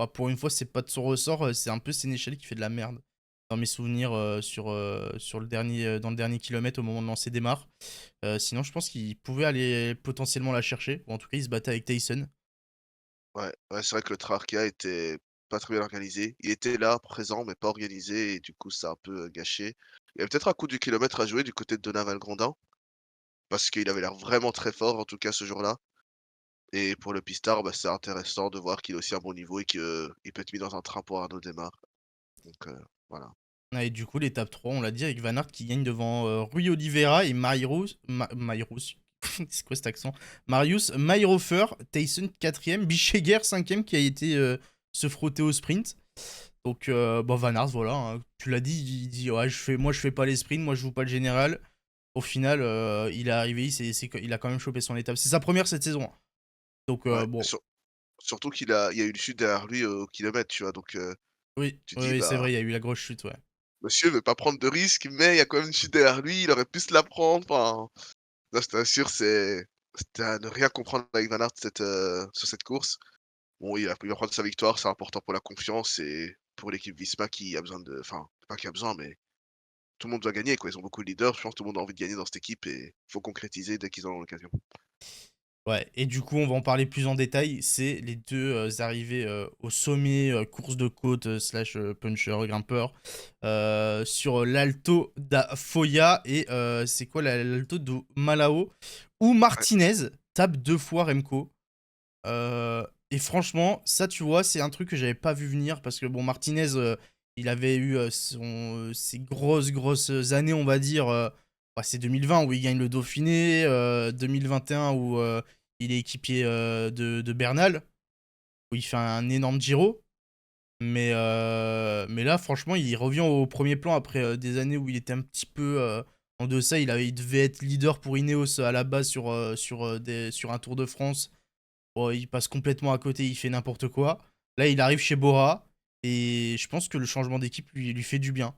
bah, pour une fois, c'est pas de son ressort, c'est un peu Sénéchal qui fait de la merde. Dans mes souvenirs sur dans le dernier kilomètre au moment de lancer Demar. Sinon, je pense qu'il pouvait aller potentiellement la chercher, ou en tout cas, il se battait avec Tyson. Ouais, ouais, c'est vrai que le Trarca était pas très bien organisé. Il était là, présent, mais pas organisé et du coup, ça a un peu, gâché. Il y avait peut-être un coup du kilomètre à jouer du côté de Donavan-Grondin, parce qu'il avait l'air vraiment très fort, en tout cas, ce jour-là et pour le pistard, bah, c'est intéressant de voir qu'il est aussi à bon niveau et qu'il peut être mis dans un train pour Arnaud Démare donc voilà. Ah, et du coup, l'étape 3, on l'a dit, avec Van Aert qui gagne devant Rui Oliveira et Mayrus. C'est quoi cet accent? Marius Mayrofer, Tyson 4ème, Bicheguer 5ème qui a été se frotter au sprint. Donc, bah, Van Aert, voilà, hein, tu l'as dit, il dit ouais, moi je fais pas les sprints, moi je joue pas le général. Au final, il est arrivé, il a quand même chopé son étape. C'est sa première cette saison, hein. Donc, Ouais, bon, surtout il y a eu une chute derrière lui au kilomètre, tu vois? Donc oui, tu te oui, dis: oui, c'est «Bah, vrai, il y a eu la grosse chute, ouais. monsieur veut pas prendre de risques, mais il y a quand même une chute derrière lui, il aurait pu se la prendre». Enfin, là, je t'assure, c'était à ne rien comprendre avec Van Aert sur cette course. Bon, il va prendre sa victoire, c'est important pour la confiance et pour l'équipe Visma qui a besoin de enfin, pas qui a besoin, mais tout le monde doit gagner, quoi. Ils ont beaucoup de leaders, je pense que tout le monde a envie de gagner dans cette équipe et faut concrétiser dès qu'ils en ont l'occasion. Ouais, et du coup, on va en parler plus en détail. C'est les deux arrivées au sommet, course de côte slash puncher, grimpeur, sur l'Alto da Foya et c'est quoi l'Alto de Malao, où Ouais, Martinez tape deux fois Remco. Et franchement, ça, tu vois, c'est un truc que j'avais pas vu venir parce que, bon, Martinez, il avait eu ses grosses années, on va dire. Bah, c'est 2020 où il gagne le Dauphiné, 2021 où il est équipier de Bernal, où il fait un énorme Giro. Mais là, franchement, il revient au premier plan après des années où il était un petit peu en deçà. Il devait être leader pour Ineos à la base sur un Tour de France. Bon, il passe complètement à côté, il fait n'importe quoi. Là, il arrive chez Bora et je pense que le changement d'équipe lui fait du bien.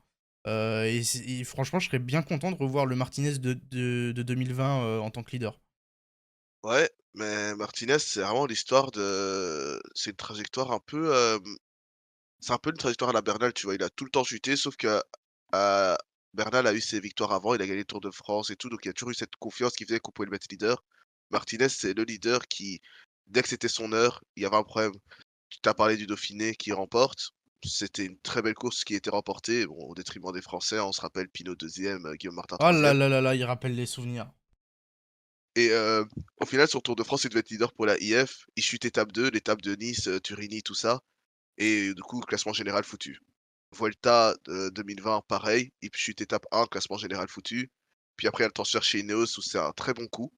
Et franchement, je serais bien content de revoir le Martinez de 2020 en tant que leader. ouais, mais Martinez, c'est vraiment l'histoire de c'est une trajectoire un peu, c'est un peu une trajectoire à la Bernal, tu vois? Il a tout le temps chuté, sauf que, heu, Bernal a eu ses victoires avant, il a gagné le Tour de France et tout, donc il y a toujours eu cette confiance qui faisait qu'on pouvait le mettre leader. Martinez, c'est le leader qui, dès que c'était son heure, il y avait un problème. Tu as parlé du Dauphiné qui remporte. C'était une très belle course qui a été remportée, bon, au détriment des Français, on se rappelle Pinot 2e, Guillaume Martin Oh là 3e. là là là, il rappelle les souvenirs. Et au final, sur Tour de France, il devait être leader pour la IF. Il chute étape 2, l'étape de Nice, Turini, tout ça. Et du coup, classement général foutu. Vuelta 2020, pareil. Il chute étape 1, classement général foutu. Puis après, il y a le transfert chez Ineos où c'est un très bon coup.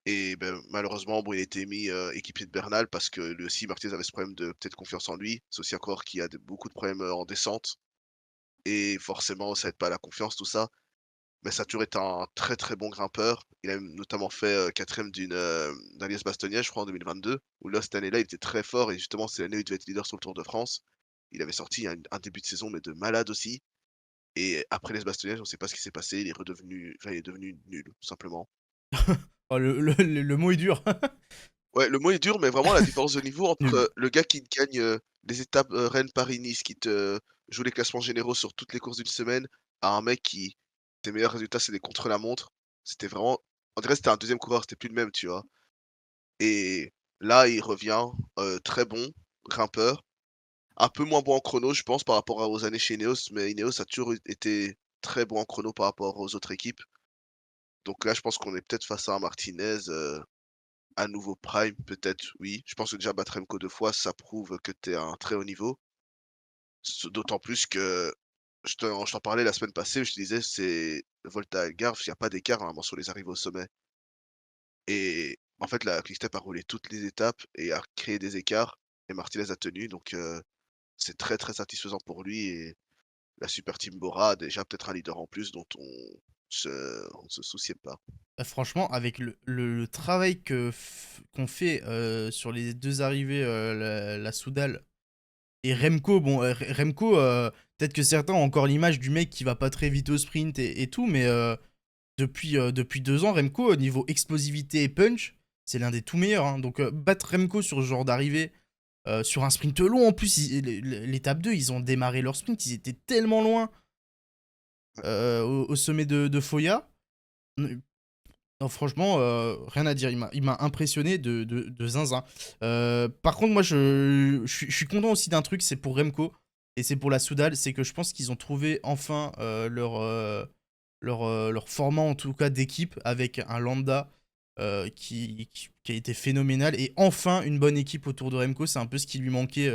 Et ben, malheureusement, bon, il a été mis équipier de Bernal parce que lui aussi, Martinez avait ce problème de peut-être confiance en lui. C'est aussi un coureur qui a beaucoup de problèmes en descente. Et forcément, ça aide pas à la confiance, tout ça. Mais ça a toujours été un très, très bon grimpeur. Il a notamment fait, 4e d'un Liège-Bastogne-Liège, je crois, en 2022, où là, cette année-là, il était très fort et justement, c'est l'année où il devait être leader sur le Tour de France. Il avait sorti un début de saison, mais de malade aussi. Et après Liège-Bastogne-Liège, on ne sait pas ce qui s'est passé. Il est devenu nul, tout simplement. Oh, le mot est dur. Ouais, le mot est dur, mais vraiment la différence de niveau entre, Nul. le gars qui te gagne, les étapes, Rennes, Paris, Nice, qui te joue les classements généraux sur toutes les courses d'une semaine, à un mec qui ses meilleurs résultats, c'est des contre-la-montre. C'était vraiment on dirait que c'était un deuxième coureur, c'était plus le même, tu vois? Et là, il revient, très bon grimpeur, un peu moins bon en chrono, je pense, par rapport aux années chez Ineos, mais Ineos a toujours été très bon en chrono par rapport aux autres équipes. Donc là, je pense qu'on est peut-être face à un Martinez, à nouveau prime, peut-être, oui. Je pense que déjà battre Remco 2 fois, ça prouve que tu es à un très haut niveau. D'autant plus que je t'en parlais la semaine passée, je te disais, c'est Volta à Algarve, il y a pas d'écart normalement sur les arrivées au sommet. Et en fait, la Quick-Step a roulé toutes les étapes et a créé des écarts et Martinez a tenu, donc c'est très, très satisfaisant pour lui et la Super Team Bora a déjà peut-être un leader en plus dont se on se souciait pas. Franchement, avec le travail qu'on fait sur les deux arrivées, la Soudal et Remco, bon, Remco, peut-être que certains ont encore l'image du mec qui va pas très vite au sprint et tout, mais depuis 2 ans, Remco, au niveau explosivité et punch, c'est l'un des tout meilleurs, hein. Donc, battre Remco sur ce genre d'arrivée, sur un sprint long, en plus, l'étape 2, ils ont démarré leur sprint, ils étaient tellement loin au sommet de Foya. Non, franchement, rien à dire. Il m'a impressionné de zinzin. Par contre, moi, je suis content aussi d'un truc, c'est pour Remco et c'est pour la Soudal. C'est que je pense qu'ils ont trouvé enfin leur format, en tout cas, d'équipe avec un Landa qui a été phénoménal. Et enfin, une bonne équipe autour de Remco. C'est un peu ce qui lui manquait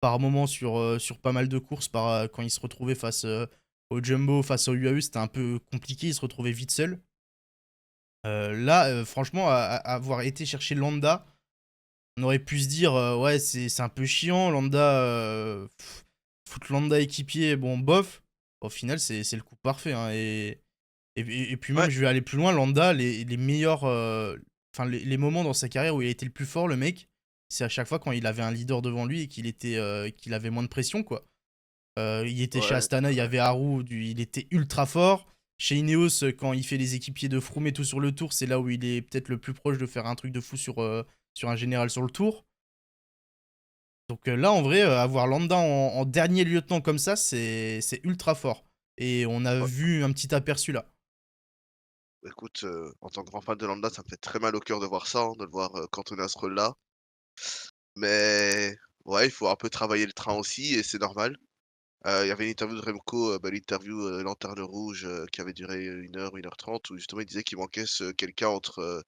par moment sur pas mal de courses. Quand il se retrouvait face au Jumbo, face au UAE, c'était un peu compliqué. Il se retrouvait vite seul. Là, franchement, avoir été chercher Landa, on aurait pu se dire, ouais, c'est un peu chiant, Landa, foutre Landa équipier, bon, bof. Au final, c'est le coup parfait, hein. Et puis Ouais, même, je vais aller plus loin, Landa, les meilleurs, enfin, les moments dans sa carrière où il a été le plus fort, le mec, c'est à chaque fois quand il avait un leader devant lui et qu'il avait moins de pression, quoi. Il était chez ouais, Astana, il y ouais. avait Haru, il était ultra fort. Chez Ineos, quand il fait les équipiers de Froome et tout sur le tour, c'est là où il est peut-être le plus proche de faire un truc de fou sur un général sur le tour. Donc là, en vrai, avoir Landa en dernier lieutenant comme ça, c'est ultra fort. Et on a Ouais. vu un petit aperçu là. Écoute, en tant que grand fan de Landa, ça me fait très mal au cœur de voir ça, hein, de le voir, cantonné à ce rôle-là. Mais ouais, il faut un peu travailler le train aussi et c'est normal. Il y avait une interview de Remco, l'interview, Lanterne rouge, qui avait duré 1 heure 30 où justement il disait qu'il manquait ce quelqu'un entre,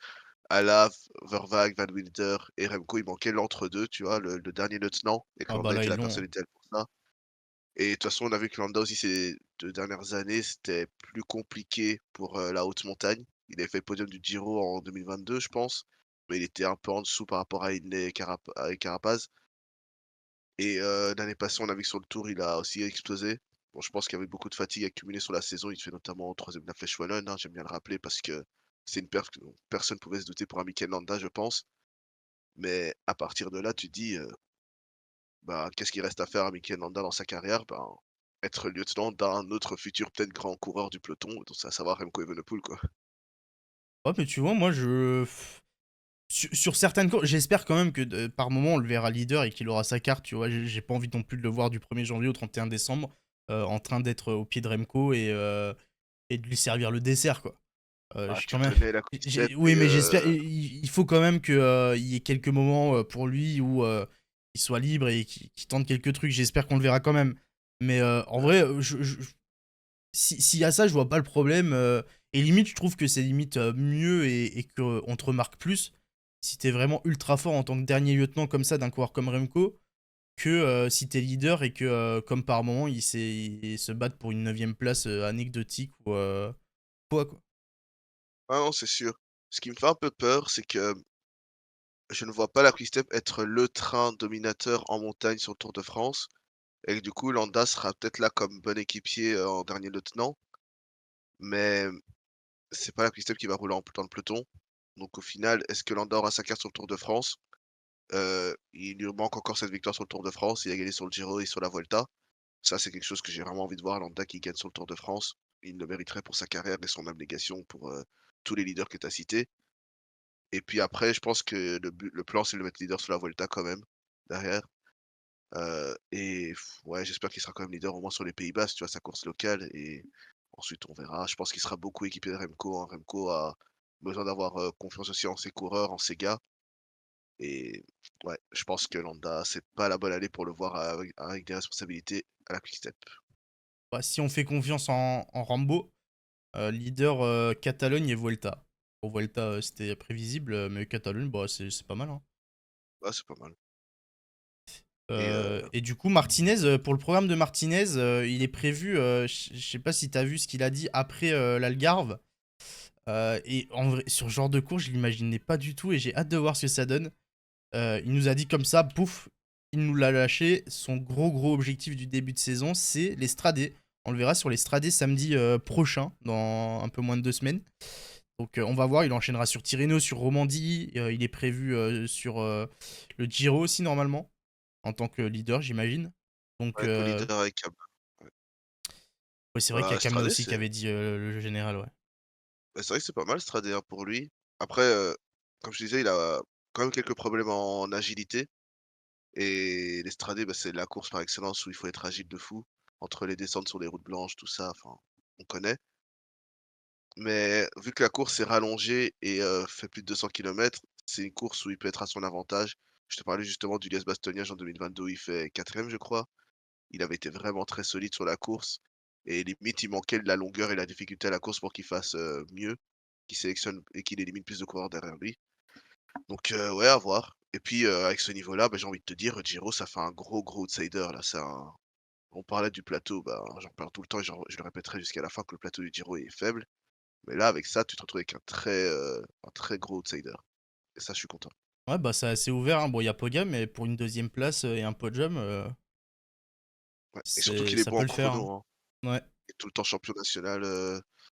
Alav, Vervaeke, Van Wilder et Remco. Il manquait l'entre-deux, tu vois? Le dernier lieutenant et que Ah bah Landa là, était ils la l'ont, personne hein. idéale pour ça. Et de toute façon, on a vu que Landa aussi ces 2 dernières années, c'était plus compliqué pour, la haute montagne. Il avait fait le podium du Giro en 2022, je pense, mais il était un peu en dessous par rapport à Hindley et Carapaz. Et l'année passée, on a vu que sur le Tour, il a aussi explosé. Bon, je pense qu'il y avait beaucoup de fatigue accumulée sur la saison. Il fait notamment 3e de la Flèche Wallonne, hein, j'aime bien le rappeler parce que c'est une perf dont personne pouvait se douter pour un Mikel Landa, je pense. Mais à partir de là, tu te dis, bah, qu'est-ce qu'il reste à faire à Mikel Landa dans sa carrière? Ben, être lieutenant d'un autre futur peut-être grand coureur du peloton, donc c'est à savoir Remco Evenepoel, quoi. Ouais, mais tu vois, moi, sur certaines courses, j'espère quand même que par moment on le verra leader et qu'il aura sa carte, tu vois. J'ai pas envie non plus de le voir du 1er janvier au 31 décembre en train d'être au pied de Remco et de lui servir le dessert, quoi. Je Ah, suis tu quand même. connais la Quick-Step Oui, et mais j'espère. Il faut quand même qu'il y ait quelques moments pour lui où il soit libre et qu'il tente quelques trucs. J'espère qu'on le verra quand même. Mais en vrai, s'il y a ça, je vois pas le problème. Et limite, je trouve que c'est limite mieux et qu'on te remarque plus si t'es vraiment ultra fort en tant que dernier lieutenant comme ça d'un coureur comme Remco que si t'es leader et que, comme par moment, il se battre pour une 9ème place anecdotique ou quoi. ah non, c'est sûr. Ce qui me fait un peu peur, c'est que je ne vois pas la Quick-Step être le train dominateur en montagne sur le Tour de France et que du coup, Landa sera peut-être là comme bon équipier, en dernier lieutenant, mais c'est pas la Quick-Step qui va rouler en dans le peloton. Donc au final, est-ce que Landa aura sa carte sur le Tour de France? Il lui manque encore cette victoire sur le Tour de France. Il a gagné sur le Giro et sur la Vuelta. Ça, c'est quelque chose que j'ai vraiment envie de voir, Landa qui gagne sur le Tour de France. Il le mériterait pour sa carrière et son abnégation pour, tous les leaders que tu as cités. Et puis après, je pense que le plan, c'est de le mettre leader sur la Vuelta quand même, derrière. Ouais, j'espère qu'il sera quand même leader au moins sur les Pays-Bas, tu vois, sa course locale et ensuite on verra. Je pense qu'il sera beaucoup équipé de Remco, hein. Remco a besoin d'avoir, confiance aussi en ses coureurs, en ses gars et ouais, je pense que Landa, c'est pas la bonne année pour le voir avec des responsabilités à la Quick-Step. Bah, si on fait confiance en Rambo, leader Catalogne et Vuelta. Pour Vuelta, c'était prévisible, mais Catalogne, bah, c'est pas mal, hein. Ouais, c'est pas mal et Et du coup, Martinez, pour le programme de Martinez, il est prévu, je sais pas si t'as vu ce qu'il a dit après l'Algarve. Et en vrai, sur ce genre de cours, je l'imaginais pas du tout et j'ai hâte de voir ce que ça donne. Il nous a dit comme ça, pouf, il nous l'a lâché. Son gros objectif du début de saison, c'est les Stradés. On le verra sur les Stradés samedi prochain, dans un peu moins de 2 semaines. Donc on va voir, il enchaînera sur Tirreno, sur Romandie. Il est prévu sur le Giro aussi normalement, en tant que leader, j'imagine. Donc ouais, co-leader avec Cam. Ouais. ouais, c'est vrai qu'il y a Bah, Kamna Stradé, aussi qui avait dit le général, ouais. c'est vrai que c'est pas mal Stradé, hein, pour lui. Après, comme je disais, il a quand même quelques problèmes en agilité. Et l'Estradé, bah, c'est la course par excellence où il faut être agile de fou, entre les descentes sur les routes blanches, tout ça, enfin, on connaît. Mais vu que la course est rallongée et fait plus de 200 kilomètres, c'est une course où il peut être à son avantage. Je te parlais justement du Liège-Bastogne-Liège en 2022 où il fait 4e, je crois. Il avait été vraiment très solide sur la course et limite, il manquait de la longueur et la difficulté à la course pour qu'il fasse, mieux, qu'il sélectionne et qu'il élimine plus de coureurs derrière lui. Donc ouais, à voir. Et puis, avec ce niveau-là, bah, j'ai envie de te dire, Giro, ça fait un gros outsider là, c'est un on parlait du plateau, bah, j'en parle tout le temps et je le répéterai jusqu'à la fin que le plateau du Giro est faible. Mais là, avec ça, tu te retrouves avec un très gros outsider et ça, je suis content. Ouais, bah c'est assez ouvert, hein. Bon, il y a Pogam, mais pour une 2ème place et un podium, Ouais et surtout qu'il est ça bon peut en le faire, hein. chrono, hein. Ouais. Il est tout le temps champion national,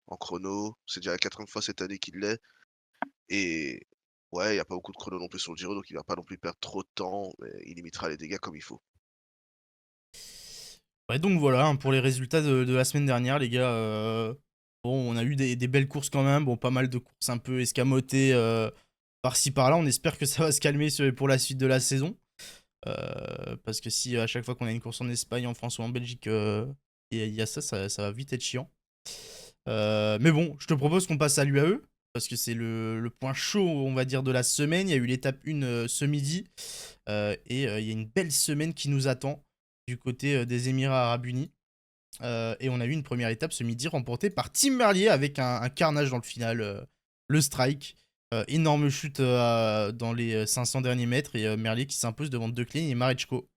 en chrono. C'est déjà la 4e fois cette année qu'il l'est et ouais, il y a pas beaucoup de chrono non plus sur le Giro, donc il va pas non plus perdre trop de temps, mais il limitera les dégâts comme il faut. Ouais, donc voilà, hein, pour les résultats de la semaine dernière, les gars. Bon, on a eu des belles courses quand même. Bon, pas mal de courses un peu escamotées par-ci par-là. On espère que ça va se calmer pour la suite de la saison. Parce que si à chaque fois qu'on a une course en Espagne, en France ou en Belgique, il y a ça va vite être chiant. Mais bon, je te propose qu'on passe à l'UAE, parce que c'est le point chaud, on va dire, de la semaine. Il y a eu l'étape 1 ce midi, et il y a une belle semaine qui nous attend du côté des Émirats Arabes Unis. Et on a eu une première étape ce midi remportée par Tim Merlier avec un carnage dans le final, le strike. Énorme chute dans les 500 derniers mètres et Merlier qui s'impose devant De Klein et Marechko.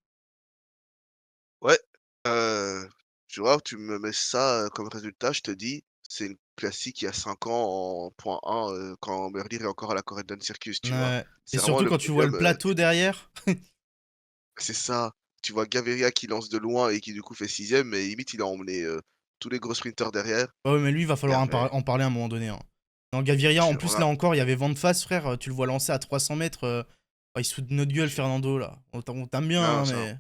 Ouais, heu, tu vois, tu me mets ça, comme résultat, je te dis, c'est une classique il y a 5 ans en point 1, quand Merlier est encore à la Corée Dance Circus, tu vois? Ouais. Et C'est vraiment surtout le quand tu vois podium, le plateau derrière. c'est ça. Tu vois Gaviria qui lance de loin et qui du coup fait 6e, mais limite il a emmené, tous les gros sprinters derrière. Ouais, mais lui, il va Il y falloir avait en parler à un moment donné, hein. Non, Gaviria, en plus, on a là encore, il y avait vent de face, frère. Tu le vois lancer à 300 mètres. Il se fout de notre gueule, je Fernando, là. On t'aime bien, non, hein, ça mais.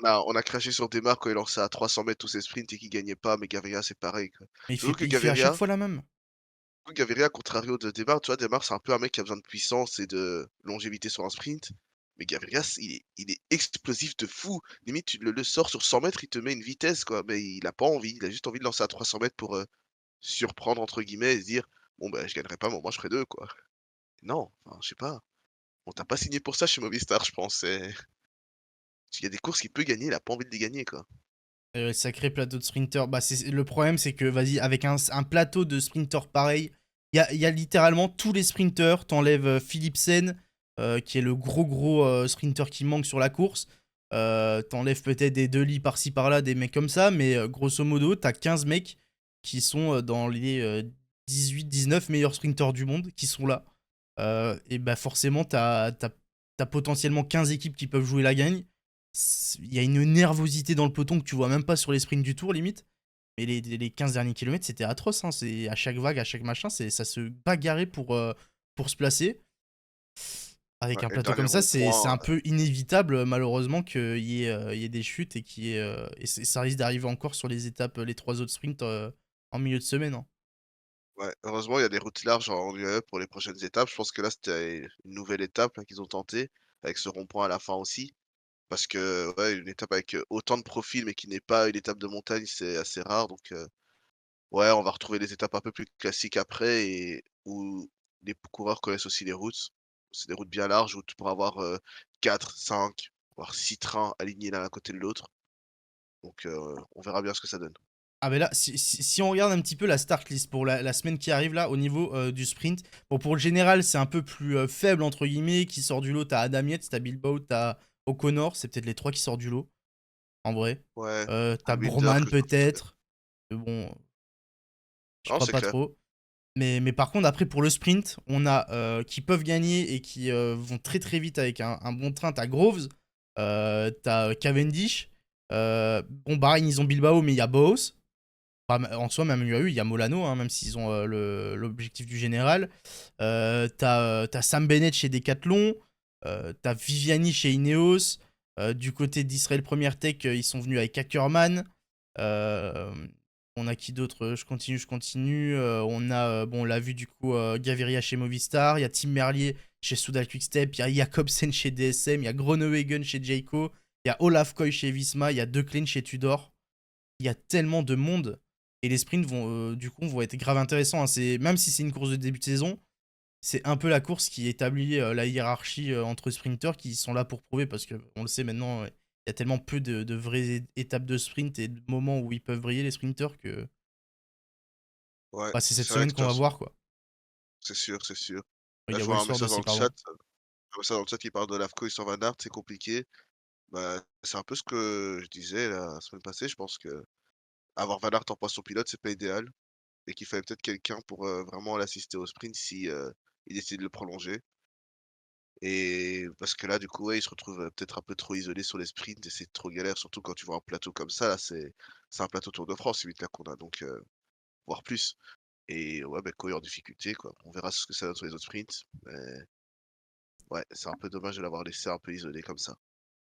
on a craché sur Demar quand il lançait à 300 mètres tous ses sprints et qu'il gagnait pas, mais Gaviria c'est pareil, quoi. Mais Surtout que il fait à chaque Gaviria fois la même. Gaviria, contrario de Demar, tu vois, Demar, c'est un peu un mec qui a besoin de puissance et de longévité sur un sprint. Mais Gaviria, il est explosif de fou. Limite, tu le sors sur 100 mètres, il te met une vitesse, quoi. Mais il a pas envie. Il a juste envie de lancer à 300 mètres pour surprendre, entre guillemets, et se dire, bon, bah, je gagnerai pas, mais moi, je ferai deux, quoi. Non, enfin, je sais pas. On t'a pas signé pour ça chez Movistar, je pense. Il y a des courses qu'il peut gagner, il a pas envie de les gagner, quoi. Sacré plateau de sprinter. Bah, le problème, c'est que, vas-y, avec un plateau de sprinter pareil, il y a littéralement tous les sprinters. T'enlèves Philipsen, qui est le gros sprinter qui manque sur la course. T'enlèves peut-être des Deli par-ci par-là, des mecs comme ça, mais grosso modo, t'as 15 mecs qui sont dans les 18-19 meilleurs sprinters du monde qui sont là. Et bah, forcément, t'as potentiellement 15 équipes qui peuvent jouer la gagne. Il y a une nervosité dans le peloton que tu vois même pas sur les sprints du tour limite. Mais les 15 derniers kilomètres, c'était atroce, hein. C'est à chaque vague, à chaque machin, ça se bagarrait pour se placer. Avec Ouais, un et le plateau dernier comme ça, c'est rond-point, un peu inévitable, malheureusement, il y ait des chutes ça risque d'arriver encore sur les étapes, les trois autres sprints en milieu de semaine, hein. ouais, heureusement, il y a des routes larges en UAE pour les prochaines étapes. Je pense que là, c'était une nouvelle étape, là, qu'ils ont tenté, avec ce rond-point à la fin aussi. Parce que, ouais, une étape avec, autant de profils, mais qui n'est pas une étape de montagne, c'est assez rare. Donc, ouais, on va retrouver des étapes un peu plus classiques après et où les coureurs connaissent aussi les routes. C'est des routes bien larges où tu pourras avoir, 4, 5, voire 6 trains alignés l'un à côté de l'autre. Donc, on verra bien ce que ça donne. Ah mais là, si on regarde un petit peu la start list pour la semaine qui arrive là, au niveau du sprint, bon pour le général c'est un peu plus faible entre guillemets, qui sort du lot, t'as Adam Yates, t'as Bilbao, t'as O'Connor, c'est peut-être les trois qui sortent du lot, en vrai. Ouais, T'as Binder Broman que je trouve peut-être, mais bon, je non, crois c'est pas clair. trop. Mais par contre après pour le sprint, on a qui peuvent gagner et qui vont très très vite avec un bon train, t'as Groves, t'as Cavendish, bon Bahreïn ils ont Bilbao mais il y a Bowes. En soi, même UAE, il y a Molano, hein, même s'ils ont l'objectif du général. T'as Sam Bennett chez Decathlon. T'as Viviani chez Ineos. Du côté d'Israël Première Tech, ils sont venus avec Ackerman. Euh, on a qui d'autre? Je continue. On a, bon, on l'a vu du coup, Gaviria chez Movistar. Il y a Tim Merlier chez Soudal Quickstep. Il y a Jacobsen chez DSM. Il y a Groenewegen chez Jayco. Il y a Olaf Koy chez Visma. Il y a De Klein chez Tudor. Il y a tellement de monde et les sprints vont du coup vont être grave intéressants, hein. Même si c'est une course de début de saison, c'est un peu la course qui établit la hiérarchie entre sprinters qui sont là pour prouver parce que on le sait maintenant, il y a tellement peu de vraies étapes de sprint et de moments où ils peuvent briller les sprinters que Ouais, bah, c'est cette c'est vrai semaine que de qu'on toute va façon voir quoi. c'est sûr, c'est sûr. Il Là, y a je vois Walsford aussi, pardon. un message dans le chat qui parle de Lafco et sur Van Aert, c'est compliqué. Bah, c'est un peu ce que je disais la semaine passée. Je pense que avoir Van Aert en poisson pilote, c'est pas idéal et qu'il fallait peut-être quelqu'un pour, vraiment l'assister au sprint si, il décide de le prolonger et parce que là, du coup, ouais, il se retrouve, peut-être un peu trop isolé sur les sprints et c'est trop galère, surtout quand tu vois un plateau comme ça, là, c'est un plateau Tour de France limite là qu'on a donc voire plus et ouais, bah, Coy en difficulté, quoi. On verra ce que ça donne sur les autres sprints, mais ouais, c'est un peu dommage de l'avoir laissé un peu isolé comme ça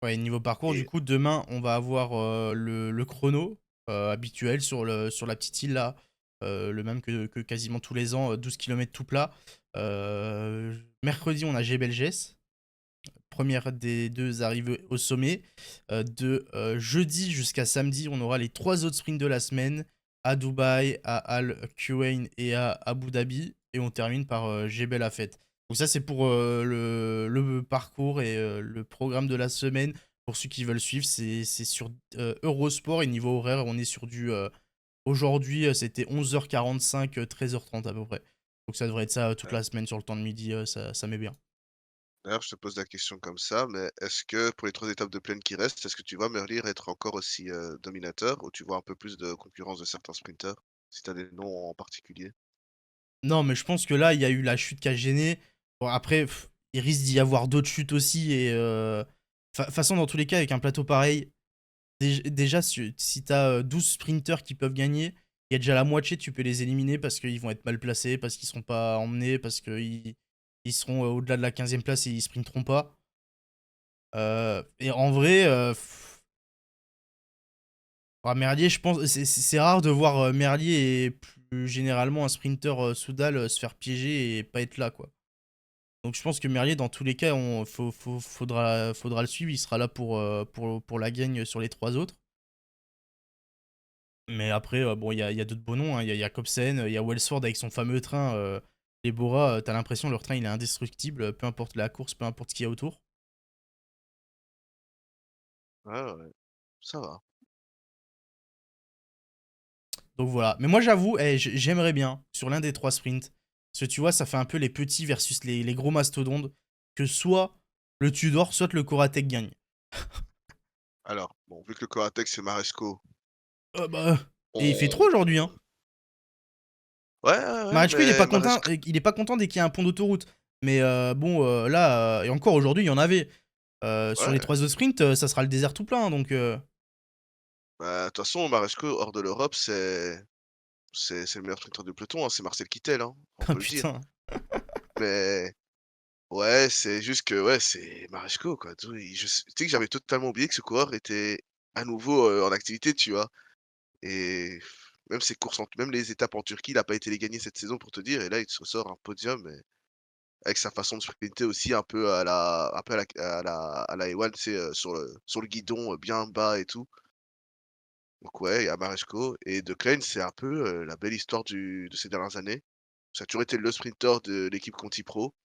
Ouais, niveau parcours, du et coup, demain, on va avoir le chrono habituel sur la petite île là, le même que quasiment tous les ans, 12 km tout plat. Mercredi, on a Gebelges, première des deux arrivées au sommet. De jeudi jusqu'à samedi, on aura les trois autres sprints de la semaine. à Dubaï, à Al Quwain et à Abu Dhabi. Et on termine par Jebel Afet. Donc ça, c'est pour le parcours et le programme de la semaine. Pour ceux qui veulent suivre, c'est sur Eurosport. Et niveau horaire, on est sur du... aujourd'hui, c'était 11h45, 13h30 à peu près. Donc ça devrait être ça toute Ouais. la semaine sur le temps de midi. Ça met bien. D'ailleurs, je te pose la question comme ça, mais est-ce que pour les 3 étapes de plaine qui restent, est-ce que tu vois Merlier être encore aussi, dominateur ou tu vois un peu plus de concurrence de certains sprinters? Si tu as des noms en particulier? Non, mais je pense que là, il y a eu la chute qui a gêné. Bon, après, il risque d'y avoir d'autres chutes aussi. Et façon, dans tous les cas, avec un plateau pareil, déjà, si t'as 12 sprinters qui peuvent gagner, il y a déjà la moitié, tu peux les éliminer parce qu'ils vont être mal placés, parce qu'ils seront pas emmenés, parce qu'ils seront au-delà de la 15e place et ils sprinteront pas. Et en vrai, Merlier, je pense, c'est rare de voir Merlier et plus généralement un sprinter Soudal se faire piéger et pas être là, quoi. Donc je pense que Merlier, dans tous les cas, faudra le suivre. Il sera là pour la gagne sur les trois autres. Mais après, bon, il y a d'autres beaux noms, hein. Il y a Jacobsen, il y a Wellsford avec son fameux train. Les Bora, t'as l'impression leur train il est indestructible, peu importe la course, peu importe ce qu'il y a autour. Ouais, ouais, ça va. Donc voilà. Mais moi j'avoue, j'aimerais bien, sur l'un des trois sprints, parce que tu vois, ça fait un peu les petits versus les gros mastodontes, que soit le Tudor, soit le Koratek gagne. Alors, bon, vu que le Coratex c'est Maresco, Bah, et il fait trop on aujourd'hui, hein. ouais, ouais, ouais, Marechko, il est mais pas content, Maresco il est pas content dès qu'il y a un pont d'autoroute. Mais bon, là, et encore aujourd'hui, il y en avait. Sur les ouais, trois autres sprints, ça sera le désert tout plein, donc... bah, de toute façon, Maresco hors de l'Europe, c'est le meilleur sprinter du peloton, hein, c'est Marcel Kittel, hein, on Ah peut le dire. putain. Mais ouais, c'est juste que, ouais, c'est Maresco, quoi, tu vois? Tu sais que j'avais totalement oublié que ce coureur était à nouveau, en activité, tu vois? Et même ses courses en même les étapes en Turquie, il a pas été les gagner cette saison pour te dire et là, il se sort un podium et avec sa façon de sprinter aussi un peu à la Ewan, tu sais, sur le guidon, bien bas et tout. Donc ouais, il y a Maresco et De Klein, c'est un peu, la belle histoire de ces dernières années. Ça a toujours été le sprinter de l'équipe Conti Pro,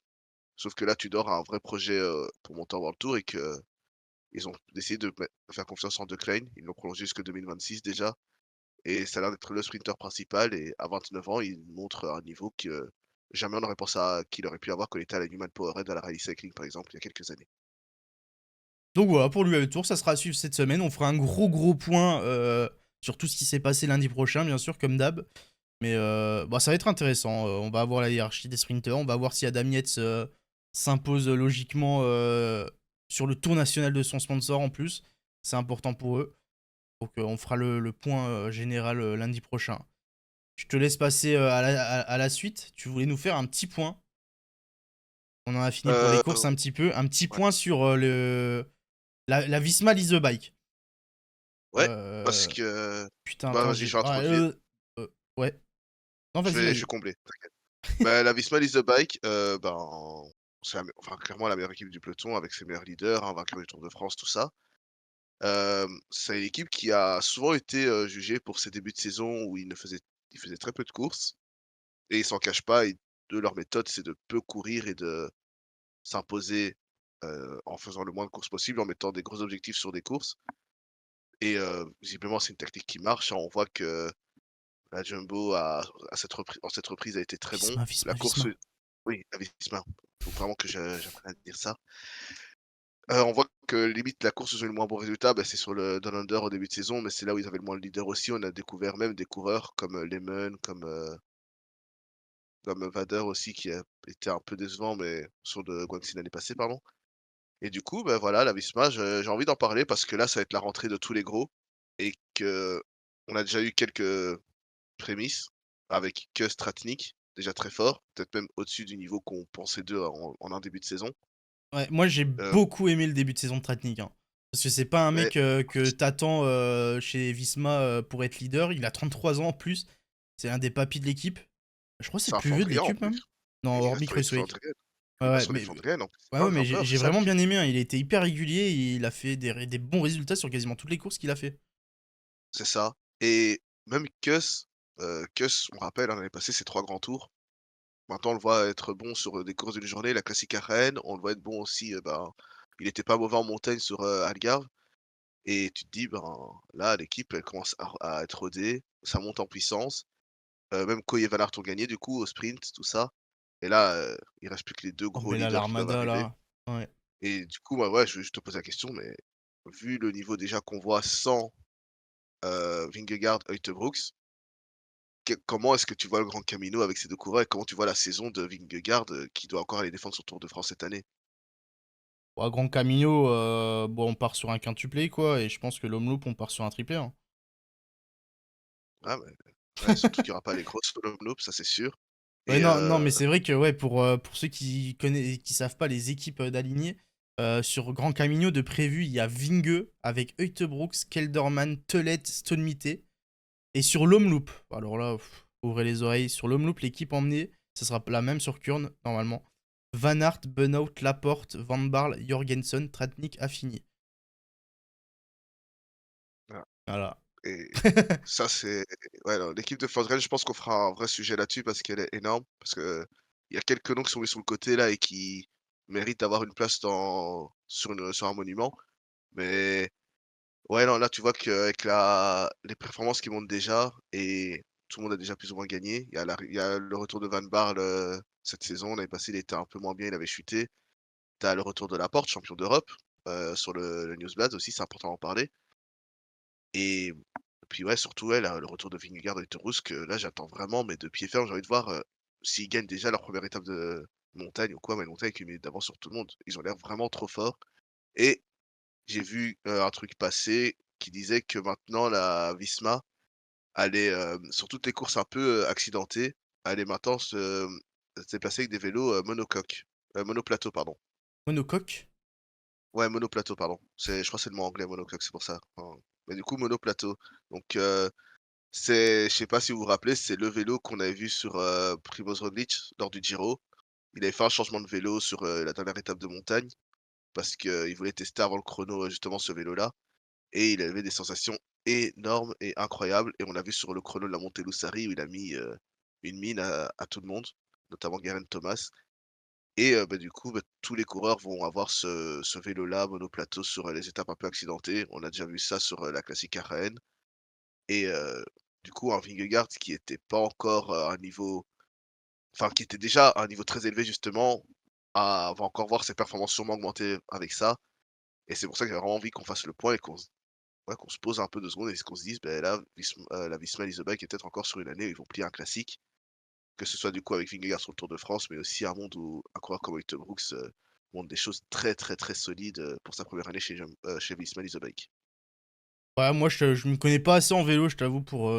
sauf que là, Tudor a un vrai projet, pour monter en World Tour et qu'ils ont décidé de faire confiance en De Klein. Ils l'ont prolongé jusque 2026 déjà et ça a l'air d'être le sprinter principal et à 29 ans, il montre un niveau que jamais on n'aurait pensé qu'il aurait pu avoir quand il était à la Newman Powerade à la Rally Cycling, par exemple, il y a quelques années. Donc voilà, pour l'UAE Tour, ça sera à suivre cette semaine. On fera un gros point sur tout ce qui s'est passé lundi prochain, bien sûr, comme d'hab. Mais bah, ça va être intéressant. On va avoir la hiérarchie des sprinters. On va voir si Adam Yates s'impose logiquement sur le tour national de son sponsor en plus. C'est important pour eux. Donc on fera le point général lundi prochain. Je te laisse passer à la suite. Tu voulais nous faire un petit point. On en a fini pour les Heu, courses un petit peu. Un petit ouais, point sur la Visma Lease the Bike. ouais, parce Euh, que Putain, bah, attends, vas-y, j'ai... je vais Ah, introduire, ouais. Non, vas-y, je vais vas-y. combler, t'inquiète. Bah, la Visma Lease the Bike, ben, c'est enfin, clairement la meilleure équipe du peloton avec ses meilleurs leaders, hein, vainqueur du Tour de France, tout ça. C'est une équipe qui a souvent été, jugée pour ses débuts de saison où ils faisaient très peu de courses et ils s'en cachent pas et de leur méthode, c'est de peu courir et de s'imposer, en faisant le moins de courses possible, en mettant des gros objectifs sur des courses et visiblement, c'est une tactique qui marche, hein. On voit que la Jumbo en cette reprise a été très bon. Visma, La Visma, course Visma. oui, la Visma. Faut vraiment que j'apprenne à dire ça. On voit que limite la course où ils ont eu le moins bon résultat, bah, c'est sur le Down Under au début de saison, mais c'est là où ils avaient le moins de leader aussi. On a découvert même des coureurs comme, Lehman, comme Vader aussi qui a été un peu décevant, mais sur le Guangxi l'année passée, pardon. Et du coup, bah, voilà, la Visma, j'ai envie d'en parler parce que là, ça va être la rentrée de tous les gros et qu'on a déjà eu quelques prémices avec que Tratnik, déjà très fort, peut-être même au-dessus du niveau qu'on pensait d'eux en un début de saison. Ouais, moi j'ai Heu, beaucoup aimé le début de saison de Tratnik, hein. Parce que c'est pas un mais mec que t'attends chez Visma pour être leader. Il a 33 ans en plus. C'est un des papis de l'équipe. Je crois que c'est c'est le un plus vieux de Flandrien en l'équipe plus. même. Non, Il va hormis sur les Kreuzweig. Flandriennes. Ouais, Il va ouais, sur les mais, Flandriennes en plus, c'est ouais, pas ouais, un mais grimpeur, j'ai c'est ça le vraiment bien pire. aimé, hein. Il était hyper régulier. Il a fait des bons résultats sur quasiment toutes les courses qu'il a fait. C'est ça et même Kuss, on rappelle, hein, l'année passée, c'est 3 grands tours. Maintenant, on le voit être bon sur, des courses d'une journée, la classique à Rennes. On le voit être bon aussi, ben, il était pas mauvais en montagne sur, Algarve et tu te dis, ben, là, l'équipe, elle commence à être rodée, ça monte en puissance. Même Koy et Van Aert ont gagné du coup au sprint, tout ça et là, il reste plus que les 2 Oh, gros mais là, leaders qui doivent l'Armada, arriver là. Ouais. et du coup, bah, ouais, je te pose la question, mais vu le niveau déjà qu'on voit sans, Vingegaard, Uijtdebroeks, comment est-ce que tu vois le Grand Camino avec ces 2 coureurs et comment tu vois la saison de Vingegaard, qui doit encore aller défendre son Tour de France cette année? Bon, Grand Camino, bon, on part sur un quintuplé, quoi, et je pense que l'Omloop, on part sur un triplé, hein. Ah ouais, ouais, surtout qu'il y aura pas les grosses slalom loops, ça c'est sûr Ouais, et non, non, mais c'est vrai que ouais, pour ceux qui savent pas les équipes d'alignés, sur Grand Camino de prévu, il y a Vinge avec Uijtdebroeks, Kelderman, Telet, Stonemite. Et sur l'Omloop, alors là, ouvrez les oreilles, sur l'Omloop, l'équipe emmenée, ce sera la même sur Kurn, normalement. Van Aert, Benoot, Laporte, Van Barle, Jorgensen, Tratnik, Affini. voilà Voilà. et ça c'est ouais, non, l'équipe de Flandre, je pense qu'on fera un vrai sujet là-dessus parce qu'elle est énorme, parce que il y a quelques noms qui sont mis sur le côté là et qui méritent d'avoir une place sur un monument. Mais ouais, non, là tu vois qu'avec les performances qui montent déjà et tout le monde a déjà plus ou moins gagné. Il y a le retour de Van Barle, cette saison. L'année passée, il était un peu moins bien, il avait chuté. Tu as le retour de Laporte, champion d'Europe, sur le Newsblad aussi, c'est important d'en parler et puis ouais, surtout, ouais, là, le retour de Vingegaard et Terrousse que là, j'attends vraiment, mais de pied ferme. J'ai envie de voir, s'ils gagnent déjà leur première étape de montagne ou quoi, mais montagne qui met d'avance sur tout le monde. Ils ont l'air vraiment trop forts et j'ai vu, un truc passer qui disait que maintenant la Visma allait, sur toutes les courses un peu, accidentées, allait maintenant se déplacer avec des vélos, monocoques, monoplateau pardon. Monocoque. Ouais, monoplateau pardon. Je crois que c'est le mot anglais monocoque, c'est pour ça. Enfin, mais du coup monoplateau. Donc je sais pas si vous vous rappelez, c'est le vélo qu'on avait vu sur, Primož Roglič lors du Giro. Il avait fait un changement de vélo sur, la dernière étape de montagne parce qu'il voulait tester avant le chrono, justement ce vélo-là et il avait des sensations énormes et incroyables et on l'a vu sur le chrono de la montée Lussari où il a mis, une mine à tout le monde, notamment Geraint Thomas et bah, du coup, bah, tous les coureurs vont avoir ce vélo-là monoplateau sur, les étapes un peu accidentées. On a déjà vu ça sur, la classique Arène et du coup, un Vingegaard qui était pas encore, à un niveau enfin qui était déjà à un niveau très élevé justement, va encore voir ses performances sûrement augmenter avec ça et c'est pour ça que j'ai vraiment envie qu'on fasse le point et qu'on se pose un peu 2 secondes et qu'on se dise: «Beh, là, la Visma Leasebike est peut-être encore sur une année où ils vont plier un classique». Que ce soit du coup avec Vingegaard sur le Tour de France, mais aussi un monde où un coureur comme Victor Brooks, montre des choses très, très, très solides, pour sa première année chez Visma Leasebike. Ouais, moi, je me connais pas assez en vélo, je t'avoue, pour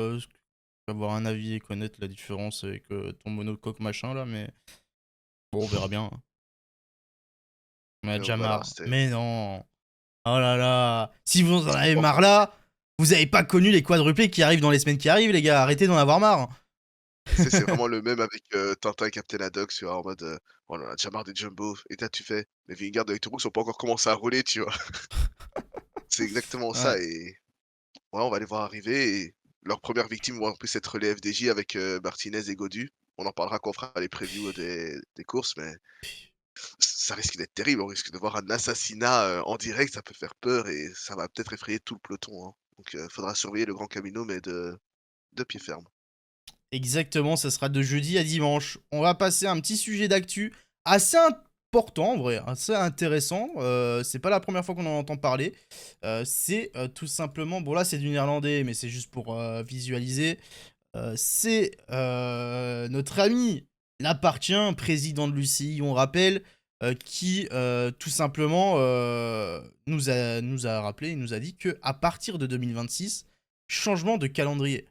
avoir un avis et connaître la différence avec ton monocoque machin, là, mais bon, on verra bien, hein. On a Mais donc déjà voilà, marre. c'était Mais non. Oh là là. Si vous en c'est avez marre important. là, vous avez pas connu les quadruplés qui arrivent dans les semaines qui arrivent, les gars. Arrêtez d'en avoir marre. Tu sais, c'est vraiment le même avec, Tintin et Captain Haddock, tu vois? En mode, «Oh, on en a déjà marre des Jumbo» et là tu fais: «Mais Vingegaard et Victor Brooks ont pas encore commencé à rouler», tu vois? C'est exactement Ouais. ça et ouais, on va les voir arriver et leurs premières victimes vont en plus être les FDJ avec, Martinez et Gaudu. On en parlera quand on fera les previews des courses, mais ça risque d'être terrible. On risque de voir un assassinat, en direct, ça peut faire peur et ça va peut-être effrayer tout le peloton, hein. Donc faudra surveiller le Grand Camino, mais de pied ferme. Exactement, ça sera de jeudi à dimanche. On va passer à un petit sujet d'actu assez important, en vrai, assez intéressant. C'est pas la première fois qu'on en entend parler. C'est tout simplement, bon là c'est du néerlandais, mais c'est juste pour visualiser. C'est notre ami l'appartient, président de l'UCI, on rappelle, qui tout simplement nous a rappelé, il nous a dit que à partir de 2026, changement de calendrier.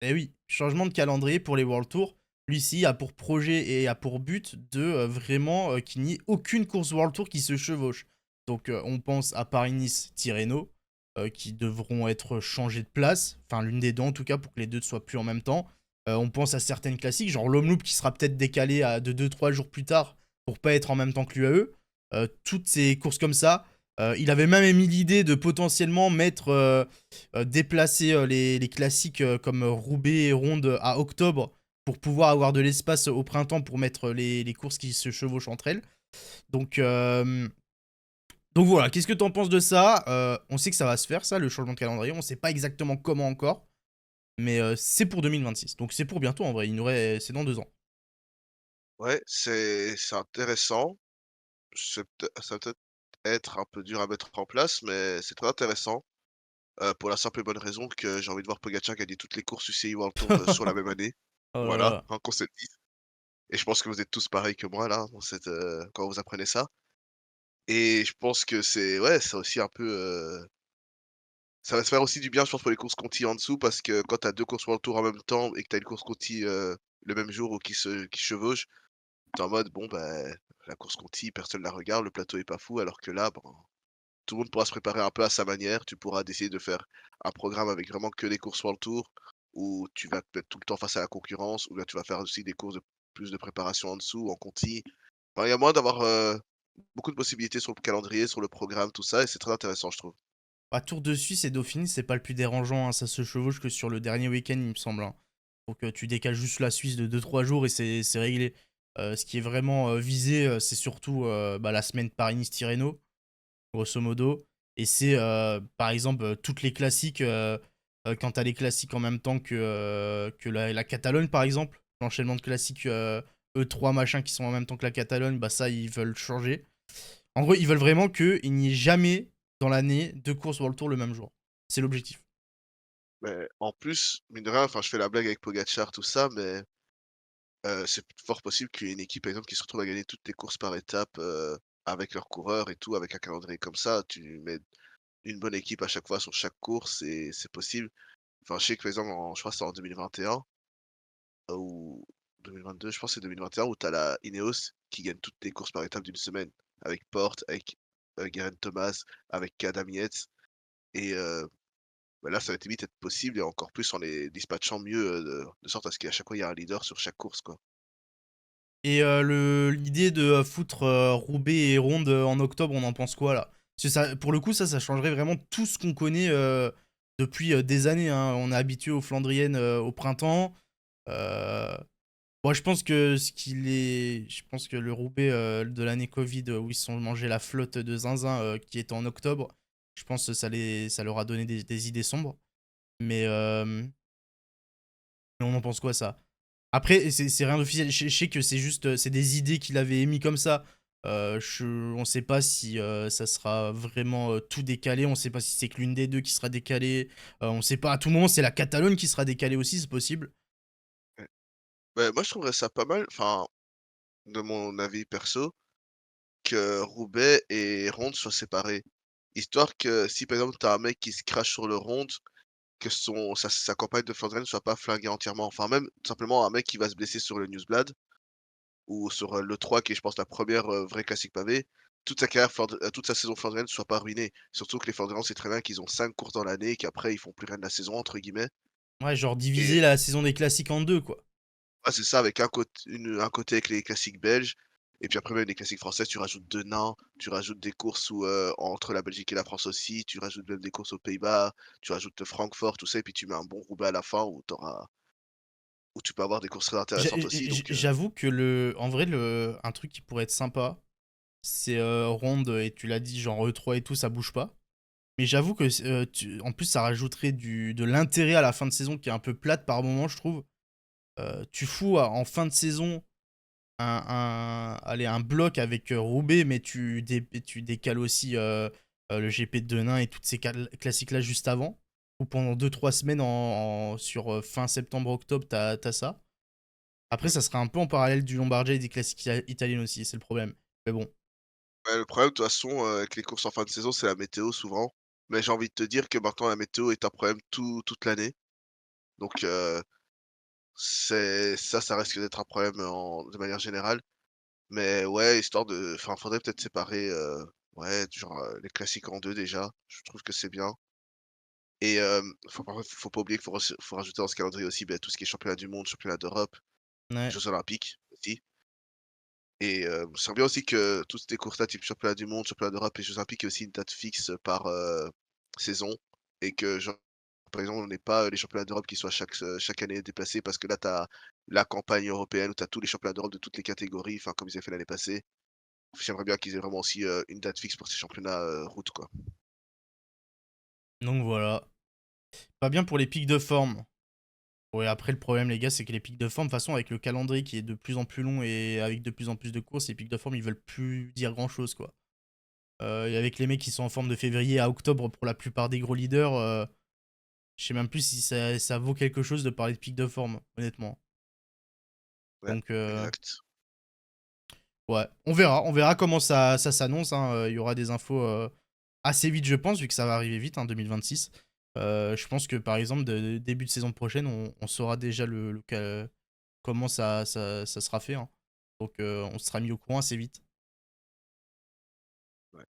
Eh oui, changement de calendrier pour les World Tour. L'UCI a pour projet et a pour but de vraiment qu'il n'y ait aucune course World Tour qui se chevauche. Donc on pense à Paris-Nice, Tirreno, qui devront être changés de place, enfin l'une des deux en tout cas pour que les deux ne soient plus en même temps. On pense à certaines classiques, genre l'Omloop qui sera peut-être décalé de 2-3 jours plus tard pour pas être en même temps que l'UAE. Toutes ces courses comme ça. Il avait même émis l'idée de potentiellement déplacer les classiques comme Roubaix et Ronde à octobre pour pouvoir avoir de l'espace au printemps pour mettre les courses qui se chevauchent entre elles. Donc, euh, donc voilà, qu'est-ce que t'en penses de ça? On sait que ça va se faire, ça, le changement de calendrier. On sait pas exactement comment encore, mais c'est pour 2026. Donc c'est pour bientôt en vrai. C'est dans 2 ans. Ouais, c'est intéressant. Ça va peut-être être un peu dur à mettre en place, mais c'est très intéressant, pour la simple et bonne raison que j'ai envie de voir Pogacar gagner toutes les courses UCI World Tour, sur la même année. Oh là Voilà, là. hein, qu'on se le dise et je pense que vous êtes tous pareils que moi là, dans quand vous apprenez ça et je pense que c'est ouais, c'est aussi un peu, ça va se faire aussi du bien, je pense, pour les courses Conti en dessous parce que quand tu as 2 courses World Tour en même temps et que tu as une course Conti, le même jour ou qui se chevauchent, tu es en mode: «Bon, bah, la course Conti, personne la regarde, le plateau est pas fou», alors que là, ben, tout le monde pourra se préparer un peu à sa manière. Tu pourras décider de faire un programme avec vraiment que des courses World Tour où tu vas te mettre tout le temps face à la concurrence, ou là tu vas faire aussi des courses de plus de préparation en dessous, en conti. Enfin, il y a moyen d'avoir, beaucoup de possibilités sur le calendrier, sur le programme, tout ça et c'est très intéressant, je trouve. Bah, Tour de Suisse et Dauphine, c'est pas le plus dérangeant, hein. Ça se chevauche que sur le dernier week-end, il me semble, hein. Donc tu décales juste la Suisse de 2 3 jours et c'est réglé. Ce qui est vraiment visé, c'est surtout bah, la semaine Paris-Nice-Tirreno, grosso modo. Et c'est par exemple toutes les classiques, quand t'as les classiques en même temps que la Catalogne, par exemple. L'enchaînement de classiques E3 machin qui sont en même temps que la Catalogne, bah ça, ils veulent changer. En gros, ils veulent vraiment qu'il n'y ait jamais dans l'année 2 courses World Tour le même jour. C'est l'objectif. Mais en plus, mine de rien, enfin, je fais la blague avec Pogacar, tout ça, mais c'est fort possible qu'il y ait une équipe, par exemple, qui se retrouve à gagner toutes les courses par étapes, avec leurs coureurs et tout, avec un calendrier comme ça. Tu mets une bonne équipe à chaque fois sur chaque course et c'est possible. Enfin, je sais que par exemple, je crois que c'est en 2021 ou 2022, je pense que c'est 2021 où tu as la Ineos qui gagne toutes les courses par étapes d'une semaine. Avec Porte, avec Geraint Thomas, avec Adam Yates. Et bah là, ça va limite être possible et encore plus en les dispatchant mieux, de sorte à ce qu'à chaque fois, il y a un leader sur chaque course, quoi. Et l'idée de foutre Roubaix et Ronde en octobre, on en pense quoi là? Parce que ça, pour le coup, ça changerait vraiment tout ce qu'on connaît depuis des années, hein. On est habitué aux Flandriennes au printemps. Euh, Moi, je pense que le Roubaix de l'année Covid où ils se sont mangés la flotte de zinzin qui était en octobre, je pense que ça leur a donné des idées sombres. Mais, mais on en pense quoi ça? Après, c'est rien d'officiel. Je sais que c'est juste, c'est des idées qu'il avait émis comme ça. On sait pas si ça sera vraiment tout décalé. On sait pas si c'est que l'une des deux qui sera décalée. On sait pas. À tout moment, c'est la Catalogne qui sera décalée aussi, c'est possible. Ouais. Bah, moi, je trouverais ça pas mal, enfin, de mon avis perso, que Roubaix et Ronde soient séparés. Histoire que si, par exemple, tu as un mec qui se crache sur le Ronde, que sa campagne de Flandre ne soit pas flinguée entièrement. Enfin, même, tout simplement, un mec qui va se blesser sur le Newsblad ou sur, l'E3 qui est, je pense, la première re vraie classique pavée, toute sa saison flandrienne ne soit pas ruinée. Surtout que les Flandriens, c'est très bien qu'ils ont 5 courses dans l'année et qu'après ils font plus rien de la saison entre guillemets Ouais, genre et diviser la saison des classiques en deux, quoi. ouais, c'est ça avec un côté avec les classiques belges et puis après même les classiques françaises, tu rajoutes Denain, tu rajoutes des courses entre la Belgique et la France aussi, tu rajoutes même des courses aux Pays-Bas, tu rajoutes Francfort, tout ça et puis tu mets un bon Roubaix à la fin où tu peux avoir des courses très intéressantes aussi donc J'avoue que en vrai, un truc qui pourrait être sympa, c'est Ronde, et tu l'as dit, genre E3 et tout, ça bouge pas. Mais j'avoue que, en plus, ça rajouterait de l'intérêt à la fin de saison qui est un peu plate par moment, je trouve. Tu fous en fin de saison allez, un bloc avec Roubaix, mais tu décales aussi le GP de Denain et toutes ces classiques-là juste avant. Ou pendant 2 3 semaines sur fin septembre-octobre, t'as ça. Après, mmh. ça serait un peu en parallèle du Lombardia et des classiques italiennes aussi, c'est le problème. Mais bon. Ouais, le problème de toute façon, avec les courses en fin de saison, c'est la météo souvent. Mais j'ai envie de te dire que maintenant la météo est un problème toute l'année. Donc ça risque d'être un problème de manière générale. Mais ouais, histoire de enfin, faudrait peut-être séparer, ouais, genre, les classiques en 2 déjà. Je trouve que c'est bien et faut pas oublier qu'il faut rajouter dans ce calendrier aussi, beh, tout ce qui est championnat du monde, championnat d'Europe, Ouais. Jeux olympiques aussi Et j'aimerais bien aussi que toutes ces courses-là, type championnat du monde, championnat d'Europe et jeux olympiques, aient aussi une date fixe par, saison et que genre, par exemple, on n'ait pas, les championnats d'Europe qui soient chaque année déplacés parce que là, tu as la campagne européenne où tu as tous les championnats d'Europe de toutes les catégories, enfin comme ils avaient fait l'année passée. J'aimerais bien qu'ils aient vraiment aussi, une date fixe pour ces championnats, route, quoi. Donc voilà. Pas bien pour les pics de forme. Ouais, après, le problème, les gars, c'est que les pics de forme, de toute façon, avec le calendrier qui est de plus en plus long et avec de plus en plus de courses, les pics de forme, ils veulent plus dire grand-chose, quoi. Et avec les mecs qui sont en forme de février à octobre pour la plupart des gros leaders, je sais même plus si ça vaut quelque chose de parler de pics de forme, honnêtement. Ouais, Donc, exact. ouais, on verra comment ça s'annonce, hein. Il y aura des infos assez vite, je pense, vu que ça va arriver vite, hein, 2026. Je pense que, par exemple, début de saison prochaine, on saura déjà comment ça sera fait, hein. Donc, on sera mis au courant assez vite. Ouais.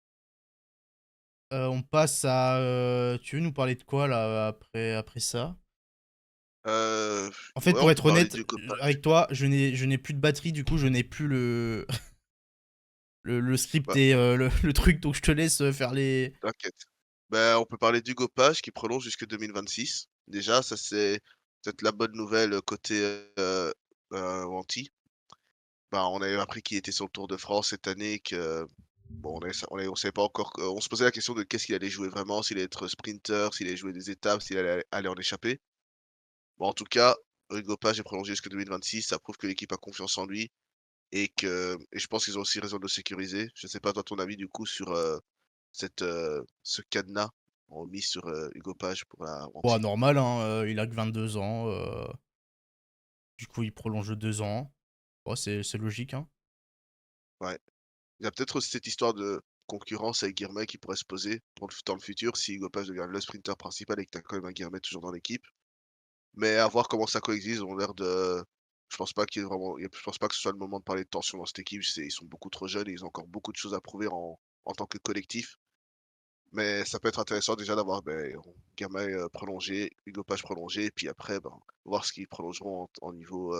On passe à. Tu veux nous parler de quoi, là, après ça? En fait, Ouais, pour on peut être parler honnête, du copage. avec toi, je n'ai plus de batterie, du coup, je n'ai plus le script Bah, et le truc, donc je te laisse faire les. t'inquiète. Bah, on peut parler d'Hugo Page qui prolonge jusque 2026. Déjà, ça c'est peut-être la bonne nouvelle, côté, Wanty. Bah, on avait appris qu'il était sur le Tour de France cette année, que bon, on savait pas encore, on se posait la question de qu'est-ce qu'il allait jouer vraiment, s'il allait être sprinter, s'il allait jouer des étapes, s'il allait aller en échappée. Bon, en tout cas, Hugo Page est prolongé jusque 2026, ça prouve que l'équipe a confiance en lui et je pense qu'ils ont aussi raison de le sécuriser. Je sais pas toi ton avis du coup sur, ce cadenas mis sur, Hugo Page pour la Ouais, Wanty? normal, hein, il a que 22 ans. Du coup, il prolonge de 2 ans. Ouais, c'est logique, hein. Ouais. Il y a peut-être aussi cette histoire de concurrence avec Guilhermet qui pourrait se poser dans le futur si Hugo Page devient le sprinter principal et que tu as quand même un Guilhermet toujours dans l'équipe. Mais à voir comment ça coexiste, ils ont l'air de je pense pas qu'il y ait vraiment je pense pas que ce soit le moment de parler de tension dans cette équipe, ils sont beaucoup trop jeunes et ils ont encore beaucoup de choses à prouver en tant que collectif. Mais ça peut être intéressant déjà d'avoir, Guilhermet, prolongé, Hugo Page prolongé et puis après, ben, voir ce qu'ils prolongeront en niveau,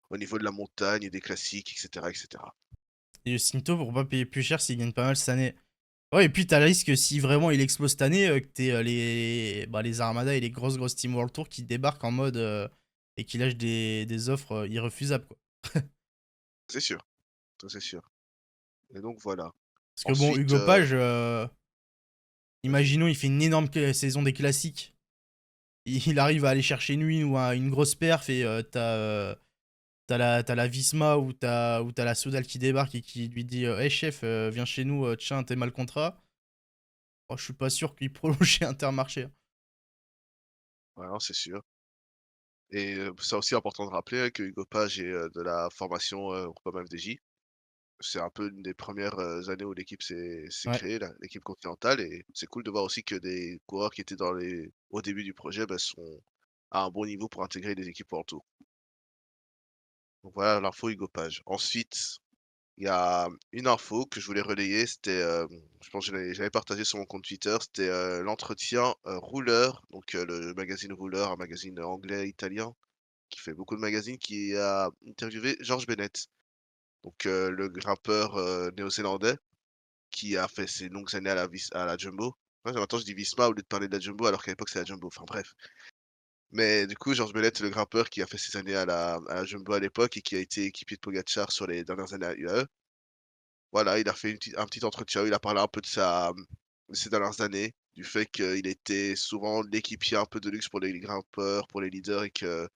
au niveau de la montagne et des classiques et cetera et cetera. Et Sinto, pour pas payer plus cher s'il gagne pas mal cette année. Ouais, et puis t'as le risque que si vraiment il explose cette année, que t'aies les Armada et les grosses Team World Tour qui débarquent en mode. Et qui lâchent des offres irrefusables, quoi. C'est sûr, ça c'est sûr et donc voilà. Parce que bon, Ensuite, Hugo Page, vas-y. imaginons, il fait une énorme saison des classiques. Il arrive à aller chercher une grosse perf et t'as la Visma ou t'as la Soudal qui débarque et qui lui dit Hey chef, viens chez nous, tiens, t'es mal contrat. Oh, je suis pas sûr qu'il prolonge chez Intermarché, hein. Ouais, non, c'est sûr et c'est aussi important de rappeler, hein, que Hugo Page est, de la formation, Groupama FDJ. C'est un peu une des premières, années où l'équipe s'est Ouais. créée, l'équipe continentale et c'est cool de voir aussi que des coureurs qui étaient au début du projet, sont à un bon niveau pour intégrer les équipes World Tour. Donc voilà l'info Hugo Page. Ensuite, il y a une info que je voulais relayer, c'était, je pense que j'avais partagé sur mon compte Twitter, c'était, l'entretien, Rouleur, donc le magazine Rouleur, un magazine anglais-italien qui fait beaucoup de magazines, qui a interviewé George Bennett, donc le grimpeur, néo-zélandais qui a fait ses longues années à la Jumbo. Ouais, maintenant je dis Visma au lieu de parler de la Jumbo alors qu'à l'époque c'est la Jumbo, enfin bref. Mais du coup, George Bennett, le grimpeur qui a fait ses années à la Jumbo à l'époque et qui a été équipier de Pogacar sur les dernières années à UAE. Voilà, il a fait un petit entretien, il a parlé un peu de ses dernières années, du fait qu'il était souvent l'équipier un peu de luxe pour les grimpeurs, pour les leaders et que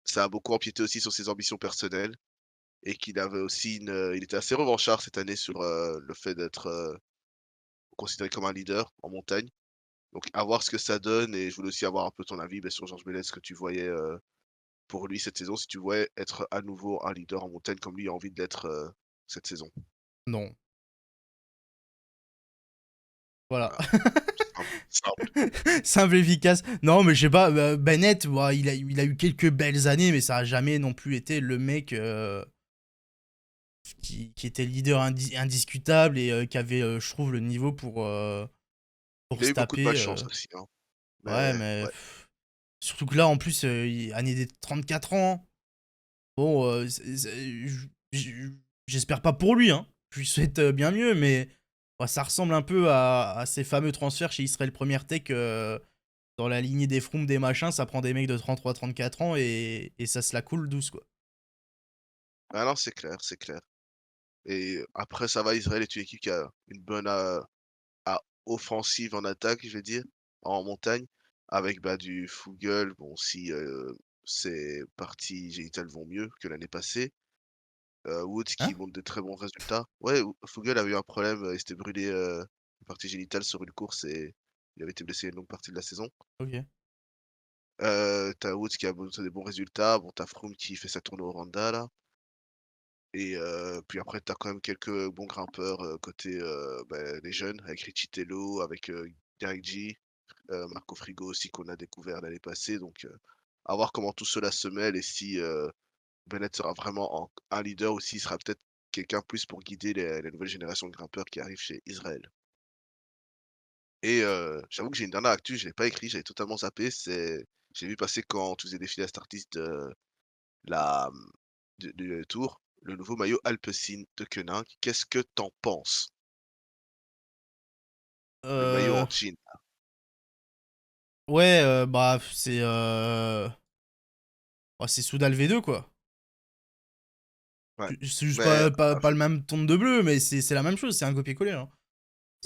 ça a beaucoup empiété aussi sur ses ambitions personnelles et qu'il avait aussi il était assez revanchard cette année sur, le fait d'être, considéré comme un leader en montagne. Donc à voir ce que ça donne et je voulais aussi avoir un peu ton avis, sur Georges Bennett, ce que tu voyais, pour lui cette saison, si tu voyais être à nouveau un leader en montagne comme lui a envie de l'être, cette saison. Non. Voilà. Voilà, simple. Simple, efficace. Non, mais je sais pas, Bennett, ouais, il a eu quelques belles années, mais ça a jamais non plus été le mec qui était leader indiscutable et qui avait, je trouve, le niveau pour Il a se eu beaucoup de taper. malchance aussi, hein, Ouais, mais mais ouais. surtout que là, en plus, année des 34 ans. Bon, J'espère pas pour lui, hein. Je lui souhaite bien mieux, mais bah, ça ressemble un peu à ces fameux transferts chez Israël Première Tech dans la lignée des Froome, des machins. Ça prend des mecs de 33-34 ans et ça se la coule douce, quoi. Ah non, c'est clair, c'est clair. Et après, ça va, Israël est une équipe qui a une bonne offensive en attaque, je vais dire, en montagne, avec bah, du Fugel. Bon, si ses parties génitales vont mieux que l'année passée. Woods qui Hein? montre de très bons résultats. Ouais, Fugel avait eu un problème, il s'était brûlé une partie génitale sur une course et il avait été blessé une longue partie de la saison. Ok. Tu Woods qui a montré des bons résultats. Bon, tu Froome qui fait sa tournée au Rwanda là. Et puis après, tu as quand même quelques bons grimpeurs côté bah, les jeunes, avec Richie Tello, avec Derek G, Marco Frigo aussi qu'on a découvert l'année passée. Donc, à voir comment tout cela se mêle et si Bennett sera vraiment un leader ou s'il sera peut-être quelqu'un plus pour guider les nouvelles générations de grimpeurs qui arrivent chez Israël. Et j'avoue que j'ai une dernière actu, je l'ai pas écrit, j'avais totalement zappé. J'ai vu passer quand tu faisais défiler la Startlist de la, du Tour, le nouveau maillot Alpecin de Koenig. Qu'est-ce que t'en penses? Le maillot Euh... en jean. Ouais, bah, bah, c'est Soudal V2, quoi. Ouais, C'est juste mais pas le même ton de bleu, mais c'est la même chose, c'est un copier-coller, hein.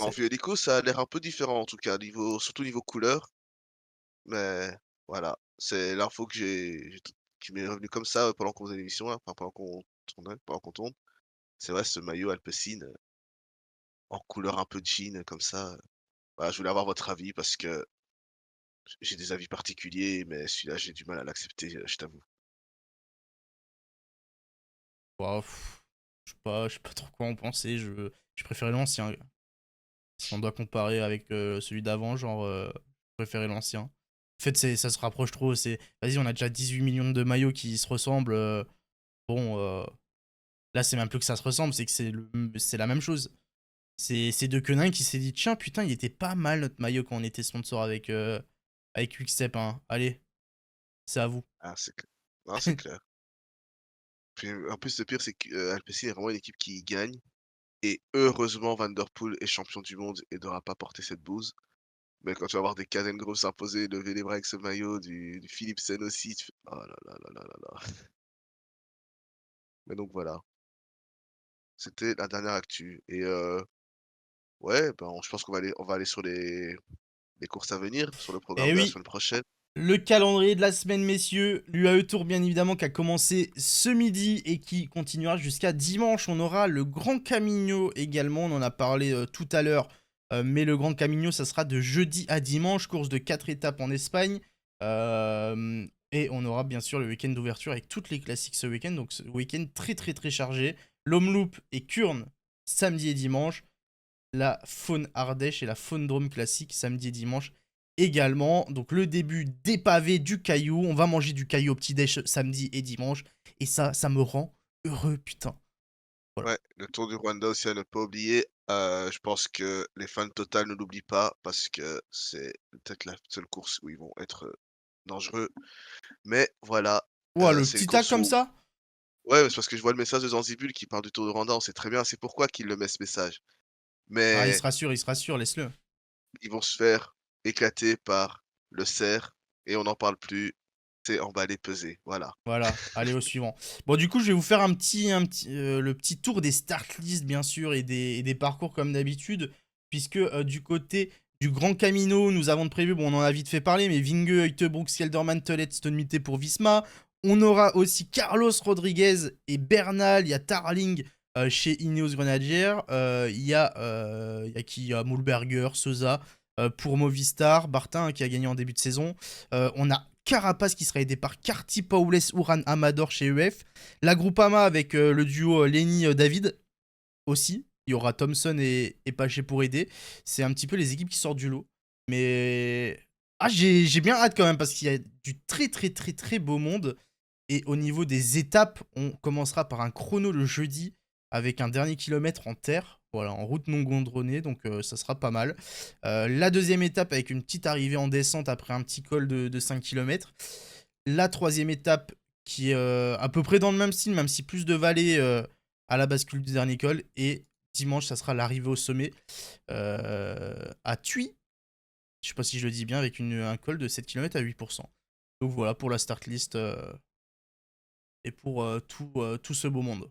en C'est... vue hélico, ça a l'air un peu différent en tout cas, surtout niveau couleur. Mais voilà, c'est l'info que qui m'est revenue comme ça pendant qu'on faisait l'émission, là, enfin pendant qu'on tourne. C'est vrai, ce maillot Alpecin en couleur un peu jean comme ça. Voilà, je voulais avoir votre avis parce que j'ai des avis particuliers, mais celui-là, j'ai du mal à l'accepter, je t'avoue. Bah, je sais pas trop quoi en penser, je préférais l'ancien. Si on doit comparer avec celui d'avant, genre, je préférais l'ancien. En fait, ça se rapproche trop, Vas-y, on a déjà 18 millions de maillots qui se ressemblent, bon, là, c'est même plus que ça se ressemble, c'est que c'est la même chose. C'est De Quenin qui s'est dit, tiens, putain, il était pas mal notre maillot quand on était sponsor avec Quickstep, hein. Allez, c'est à vous. Ah, c'est clair. Non, c'est clair. Puis en plus, le pire, c'est que Alpecin est vraiment une équipe qui gagne. Et heureusement, Van Der Poel est champion du monde et n'aura pas porté cette bouse. Mais quand tu vas voir des Cadengross s'imposer, lever les bras avec ce maillot, du Philipsen aussi, tu fais oh là là là là là là. Mais donc voilà, c'était la dernière actu. Et ouais, ben, je pense on va aller sur les courses à venir, sur le Eh programme de la oui, semaine prochaine. le calendrier de la semaine, messieurs. L'UAE Tour, bien évidemment, qui a commencé ce midi et qui continuera jusqu'à dimanche. On aura le Grand Camino également. On en a parlé tout à l'heure. Mais le Grand Camino, ça sera de jeudi à dimanche. Course de 4 étapes en Espagne. Et on aura bien sûr le week-end d'ouverture avec toutes les classiques ce week-end. Donc, ce week-end très, très, très chargé. L'Omloop et Kurn, samedi et dimanche. La Faune Ardèche et la Faune Drôme classique, samedi et dimanche également. Donc le début des pavés, du caillou. On va manger du caillou au petit-déj samedi et dimanche. Et ça me rend heureux, putain. Voilà. Ouais, le Tour du Rwanda aussi à ne pas oublier. Je pense que les fans Total ne l'oublient pas parce que c'est peut-être la seule course où ils vont être dangereux. Mais voilà, Ouah, le c'est une petit tag course comme où ça. ouais, c'est parce que je vois le message de Zanzibul qui parle du Tour du Rwanda, on sait très bien c'est pourquoi qu'il le met ce message. Ah, Mais il se rassure, laisse-le. ils vont se faire éclater par le cerf et on n'en parle plus. C'est emballé, pesé, voilà. Voilà, allez au suivant. Bon, du coup, je vais vous faire le petit tour des start list, bien sûr, et des parcours comme d'habitude, puisque du côté du Grand Camino, nous avons prévu, bon, on en a vite fait parler, mais Vinge, Uijtdebroek, Skelderman, Toilet, Stone pour Visma. On aura aussi Carlos Rodriguez et Bernal, il y a Tarling chez Ineos Grenadier, il y a qui? Il y a Moulberger, Souza pour Movistar, Bartin qui a gagné en début de saison. On a Carapace qui sera aidé par Carty Paules Uran Amador chez EF. La Groupama avec le duo Lenny-David aussi. Il y aura Thompson et Paché pour aider. C'est un petit peu les équipes qui sortent du lot. Mais ah, j'ai bien hâte quand même parce qu'il y a du très très très très beau monde. Et au niveau des étapes, on commencera par un chrono le jeudi avec un dernier kilomètre en terre, voilà, en route non gondronnée, donc ça sera pas mal. La deuxième étape avec une petite arrivée en descente après un petit col de 5 km. La troisième étape qui est à peu près dans le même style, même si plus de vallées, à la bascule du dernier col. Et dimanche, ça sera l'arrivée au sommet à Thuy. Je sais pas si je le dis bien, avec un col de 7 km à 8%. Donc voilà pour la start list et pour tout ce beau monde.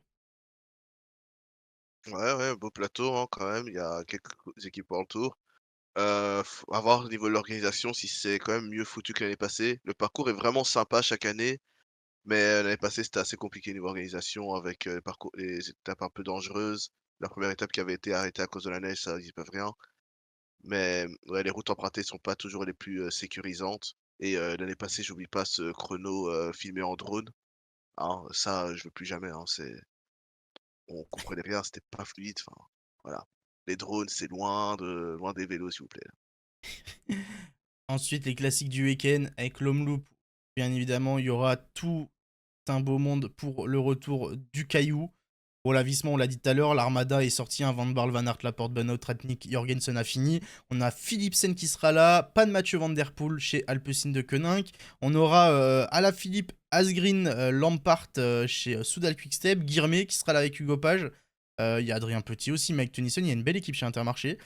Ouais, ouais, beau plateau, hein, quand même, il y a quelques équipes en tour. Faut à voir au niveau de l'organisation si c'est quand même mieux foutu que l'année passée. Le parcours est vraiment sympa chaque année, mais l'année passée, c'était assez compliqué niveau organisation avec, les étapes un peu dangereuses. La première étape qui avait été arrêtée à cause de la neige, ça, ils y peuvent rien. Mais ouais, les routes empruntées sont pas toujours les plus, sécurisantes et l'année passée, j'oublie pas ce chrono, filmé en drone. Hein, ça, je veux plus jamais, hein, on comprenait rien, c'était pas fluide, enfin, voilà. Les drones, c'est loin des vélos, s'il vous plaît. Ensuite, les classiques du week-end avec l'Homme Bien évidemment, il y aura tout un beau monde pour le retour du caillou. Pour l'avissement, on l'a dit tout à l'heure, l'Armada est sorti, Van Barle, Van Aert, Laporte, Benoît, Tratnik, Jorgensen a fini. On a Philipsen qui sera là, pas de Mathieu Van Der Poel chez Alpecin de Koninck. On aura Alaphilippe, Asgreen, Lampart chez Soudal Quickstep, Guirmé qui sera là avec Hugo Page. Il y a Adrien Petit aussi, Mike Tennyson, il y a une belle équipe chez Intermarché.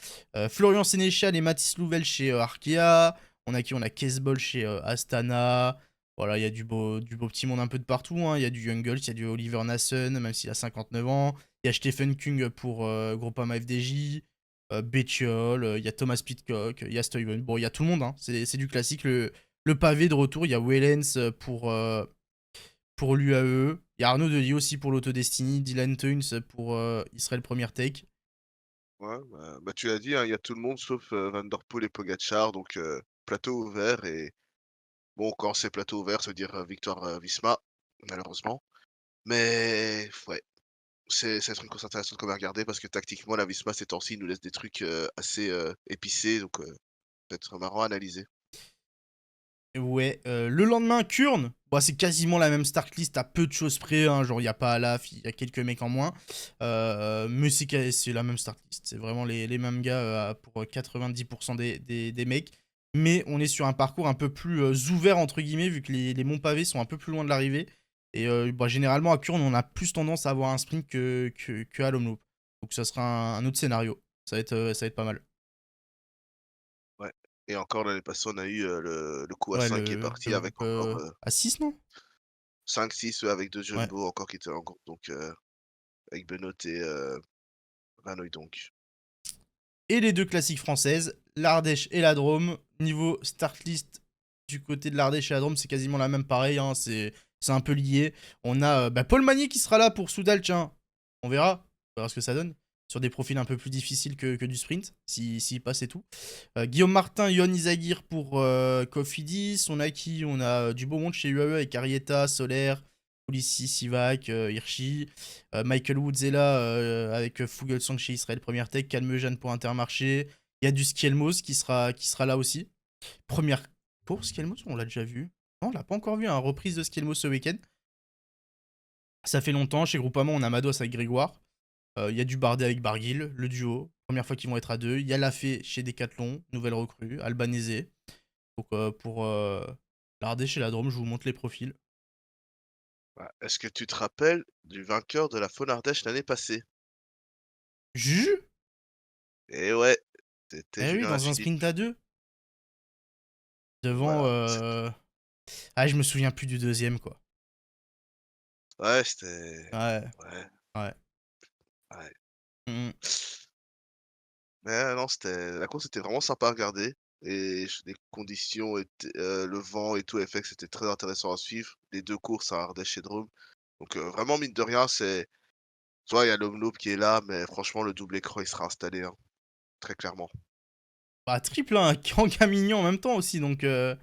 Florian Sénéchal et Mathis Louvel chez Arkea. On a qui? On a Kesbol chez Astana. Voilà, il y a du beau petit monde un peu de partout. Hein. Il y a du Young Girls, il y a du Oliver Nassen, même s'il a 59 ans. Il y a Stephen Kung pour Groupama FDJ. Bettiol, il y a Thomas Pitcock, il y a Stuyven. Bon, il y a tout le monde. Hein. C'est du classique. Le pavé de retour, il y a Wellens pour l'UAE. Il y a Arnaud Delis aussi pour l'Autodestiny. Dylan Teuns pour Israël Premier Take. Ouais, bah, tu l'as dit, hein, il y a tout le monde sauf, Van Der Poel et Pogačar donc plateau ouvert et bon, quand c'est plateau ouvert, ça veut dire, victoire, Visma, malheureusement. Mais ouais, ça va être une course intéressante comme à regarder parce que tactiquement, la Visma ces temps-ci nous laisse des trucs, assez, épicés donc peut-être marrant à analyser. Ouais, le lendemain, Kurn. Bon, c'est quasiment la même start list à peu de choses près. Hein, genre, il n'y a pas Alaf, il y a quelques mecs en moins. Mais c'est la même start list. C'est vraiment les mêmes gars pour 90% des mecs. Mais on est sur un parcours un peu plus ouvert, entre guillemets, vu que les monts pavés sont un peu plus loin de l'arrivée. Et bah, généralement, à Kurn, on a plus tendance à avoir un sprint que à l'Omloop. Donc, ça sera un autre scénario. Ça va être pas mal. Ouais et encore l'année passée, on a eu, le coup à Ouais, 5 qui est parti le avec groupe encore, à 6 non? 5-6, avec 2 Ouais. jumbo encore qui étaient en groupe donc avec Benoît et Van Hooijdonk. Et les deux classiques françaises, l'Ardèche et la Drôme. Niveau start list du côté de l'Ardèche et la Drôme, c'est quasiment la même pareil, hein, c'est un peu lié. On a Paul Magny qui sera là pour Soudal, tiens. On verra ce que ça donne. Sur des profils un peu plus difficiles que du sprint, s'il passe et tout. Guillaume Martin, Yon Izagir pour Cofidis. On a qui? On a du beau monde chez UAE avec Arietta, Solaire, Ulissi, Sivak, Hirschi. Michael Woods est là avec Fugelsang chez Israël Première Tech, Calmejane pour Intermarché. Il y a du Skielmos qui sera là aussi. Première course, Skielmos, on l'a déjà vu. Non, on l'a pas encore vu, un reprise de Skielmos ce week-end. Ça fait longtemps, chez Groupama, on a Mados avec Grégoire. Il y a du Bardet avec Barguil, le duo. Première fois qu'ils vont être à deux. Il y a Lafay chez Decathlon, nouvelle recrue, Albanese. Donc pour l'Ardèche et la Drôme, je vous montre les profils. Ouais. Est-ce que tu te rappelles du vainqueur de la Faune Ardèche l'année passée? Juju. Eh ouais, c'était Eh oui, Julien dans un Lafilippe. sprint à deux. Devant. Voilà, Ah, je me souviens plus du deuxième, quoi. ouais, c'était Ouais, ouais, ouais. ouais. Mm. Mais non, la course était vraiment sympa à regarder et les conditions étaient, le vent et tout a fait que c'était très intéressant à suivre. Les 2 courses à Ardèche et Drôme. Donc vraiment mine de rien, tu vois, il y a l'Omloop qui est là, mais franchement le double écran il sera installé, hein, très clairement. Bah, triple, hein, en Camignon en même temps aussi, donc. Ouais,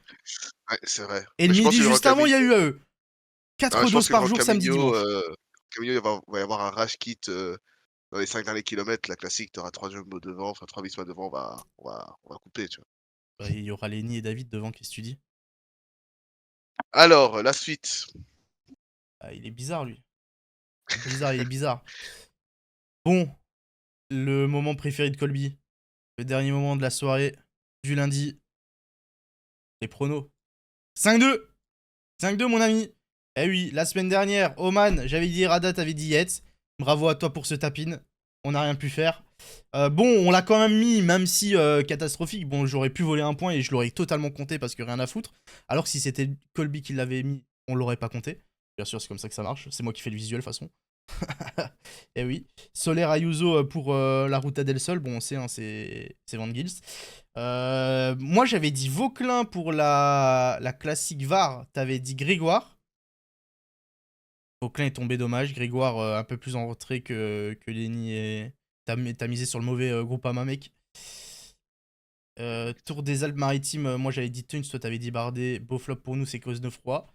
c'est vrai. Et Mais le je pense midi qu'il y aura juste avant, il y a eu eux. non, 4 je pense doses qu'il y par aura jour, samedi, Camino, dimanche. Camino, il va y avoir un rush kit, dans les 5 derniers kilomètres, la classique, tu auras 3 jumbo devant, enfin 3 Visma devant, on va couper, tu vois? Bah, il y aura Lenny et David devant, qu'est-ce que tu dis? Alors, la suite. Ah, il est bizarre, lui. Il est bizarre. Bon, le moment préféré de Colby. Le dernier moment de la soirée du lundi. Les pronos. 5-2. 5-2, mon ami. Eh oui, la semaine dernière, Oman, j'avais dit Rada, t'avais dit Yates. Bravo à toi pour ce tapin. On n'a rien pu faire. Bon, on l'a quand même mis, même si catastrophique. Bon, j'aurais pu voler un point et je l'aurais totalement compté parce que rien à foutre. Alors que si c'était Colby qui l'avait mis, on l'aurait pas compté. Bien sûr, c'est comme ça que ça marche. C'est moi qui fais le visuel, de toute façon. Et oui. Soler Ayuso pour la Ruta del Sol. Bon, on sait, hein, c'est Van Gils. Moi, j'avais dit Vauclin pour la classique VAR. T'avais dit Grégoire. Vauclin est tombé dommage. Grégoire un peu plus en retrait que Lenny et. T'as misé sur le mauvais Groupama, mec. Tour des Alpes-Maritimes, moi j'avais dit Tuns, toi t'avais dit Bardet. Beau flop pour nous, c'est Cosnefroy.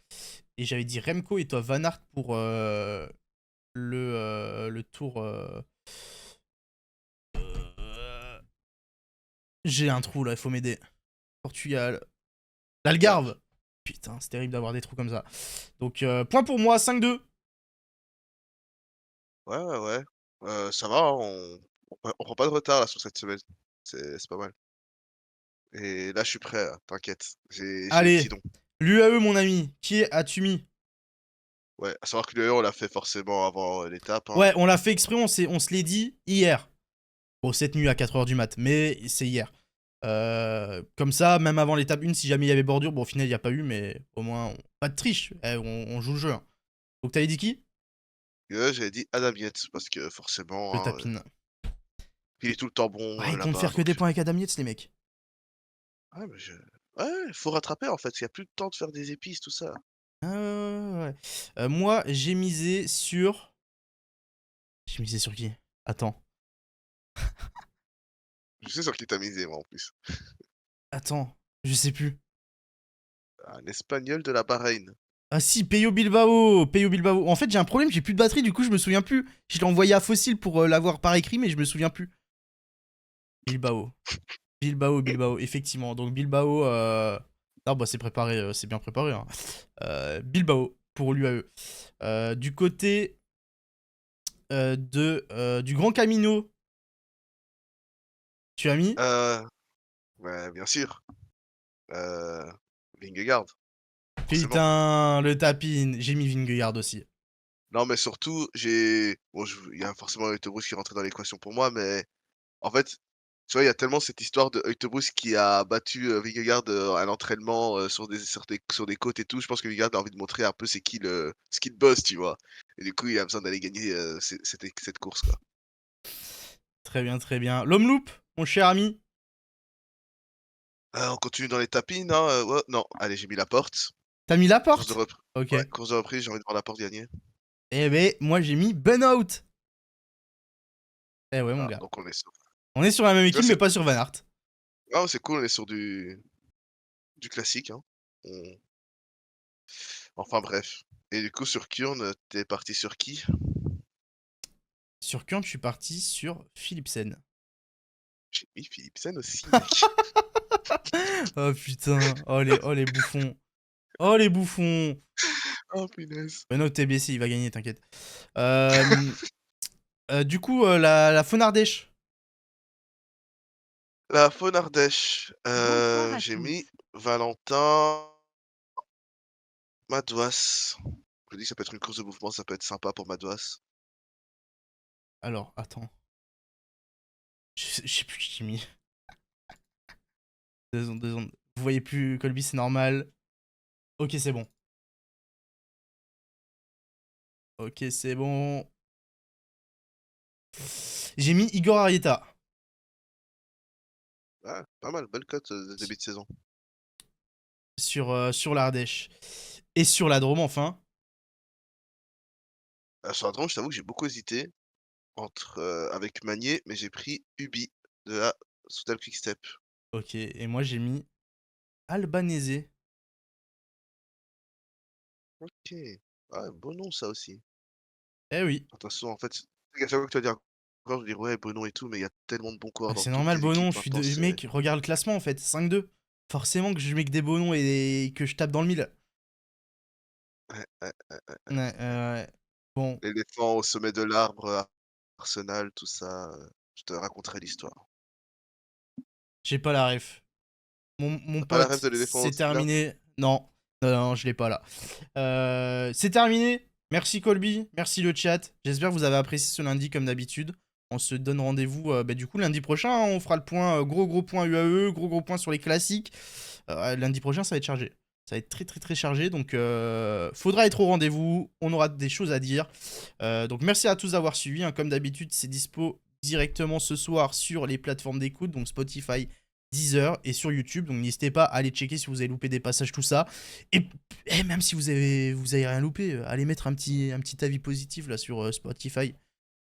Et j'avais dit Remco et toi Van Aert pour le tour. J'ai un trou là, il faut m'aider. Portugal. Algarve. L'Algarve. Putain, c'est terrible d'avoir des trous comme ça. Donc, point pour moi, 5-2. Ouais, ouais, ouais. Ça va, hein, on prend pas de retard là sur cette semaine. C'est pas mal. Et là, je suis prêt, là, t'inquiète. J'ai les petits Allez, dons. l'UAE, mon ami. Qui as-tu mis? Ouais, à savoir que le on l'a fait forcément avant l'étape, hein. Ouais, on l'a fait exprès, on se l'est dit hier. Bon, cette nuit à 4h du mat, mais c'est hier. Comme ça, même avant l'étape 1, si jamais il y avait bordure, bon, au final, il n'y a pas eu, mais au moins, pas de triche. On joue le jeu, hein. Donc, t'avais dit qui? J'avais dit Adam Yates parce que Le forcément, tapin. il est tout le temps bon Ouais, ils comptent là-bas, faire que des donc points avec Adam Yates, les mecs. ouais, mais ouais, faut rattraper en fait. Il y a plus de temps de faire des épices, tout ça. Ah, ouais, ouais, ouais. Moi, j'ai misé sur. J'ai misé sur qui? Attends. Je sais sur qui t'as misé, moi, en plus. Attends. Je sais plus. Un Espagnol de la Bahreïn. Ah si, Peyo Bilbao. Peyo Bilbao. En fait, j'ai un problème, j'ai plus de batterie, du coup, je me souviens plus. Je l'ai envoyé à Fossil pour l'avoir par écrit, mais je me souviens plus. Bilbao. Bilbao, effectivement. Donc Bilbao, ah bah c'est préparé, c'est bien préparé, hein. Bilbao pour l'UAE. Du côté du Grand Camino, tu as mis Heu, ouais, bien sûr. Heu, Vingegaard, forcément. putain le tapin. J'ai mis Vingegaard aussi. Non, mais surtout, bon, il y a forcément Eutebrus qui rentrait dans l'équation pour moi, mais en fait, tu vois, il y a tellement cette histoire de Eutebrus qui a battu, Vingegaard, à l'entraînement, sur des côtes et tout. Je pense que Vingegaard a envie de montrer un peu c'est qui le boss, tu vois? Et du coup, il a besoin d'aller gagner, cette course, quoi. Très bien, très bien. L'Homme mon cher ami. On continue dans les tapines, hein, ouais, non, allez, j'ai mis Laporte. T'as mis la Course de porte? repr Ok. Ouais, course de reprise, j'ai envie de voir Laporte gagner. Eh ben, moi j'ai mis Benoît. Eh ouais, mon Ah, gars. donc on est sur On est sur la même tu vois, équipe, mais pas sur Van Aert. c'est cool, on est sur du classique, hein. On Enfin bref. Et du coup, sur Kurn, tu parti sur qui? Sur Kurn, je suis parti sur Philipsen. J'ai mis Philipsen aussi, mec. Oh putain, oh les bouffons. Oh les bouffons. Oh punaise. Benoît TBC, il va gagner, t'inquiète. Euh, du coup, la Faune Ardèche. La Faune Ardèche, Bonsoir à j'ai mis tous. Valentin Madouas. Je me dis que ça peut être une course de mouvement, ça peut être sympa pour Madouas. Alors, attends. Je sais plus qui j'ai mis. 2 secondes, 2 secondes. Vous voyez plus Colby, c'est normal. Ok, c'est bon. Ok, c'est bon. J'ai mis Igor Arieta Ah, pas mal, belle cote de début de saison. sur l'Ardèche. Et sur la Drôme, enfin. Sur la Drôme, je t'avoue que j'ai beaucoup hésité entre, avec Magnier, mais j'ai pris Ubi de la Soudal Quickstep. Ok, et moi j'ai mis Albanese. OK. Ah, beau nom ça aussi. Eh oui. Attention, en fait, tu sais qu'à chaque fois que tu vas dire encore, je vais dire: «Ouais, beau nom et tout», mais il y a tellement de bons coureurs Bah, dans c'est toutes normal, les beau nom. équipes Je suis maintenant, de... c'est Mec, regarde le classement en fait. 5-2. Forcément que je mets que des beaux noms et que je tape dans le mille. ouais, ouais. Ouais, ouais. Bon, L'éléphant au sommet de l'arbre, Arsenal, tout ça, je te raconterai l'histoire. j'ai pas la ref. Mon Tu pas la ref pote, de l'éléphant c'est au-dessus de l'arbre? terminé. Non, non, non, je l'ai pas là. C'est terminé. Merci Colby, merci le chat. J'espère que vous avez apprécié ce lundi comme d'habitude. On se donne rendez-vous du coup lundi prochain. Hein, on fera le point, gros point UAE, gros point sur les classiques. Lundi prochain, ça va être chargé. Ça va être très très très chargé. Donc faudra être au rendez-vous. On aura des choses à dire. Donc merci à tous d'avoir suivi. Hein. Comme d'habitude, c'est dispo directement ce soir sur les plateformes d'écoute. Donc Spotify, Deezer et sur YouTube. Donc n'hésitez pas à aller checker si vous avez loupé des passages, tout ça. Et même si vous avez rien loupé, allez mettre un petit avis positif là sur Spotify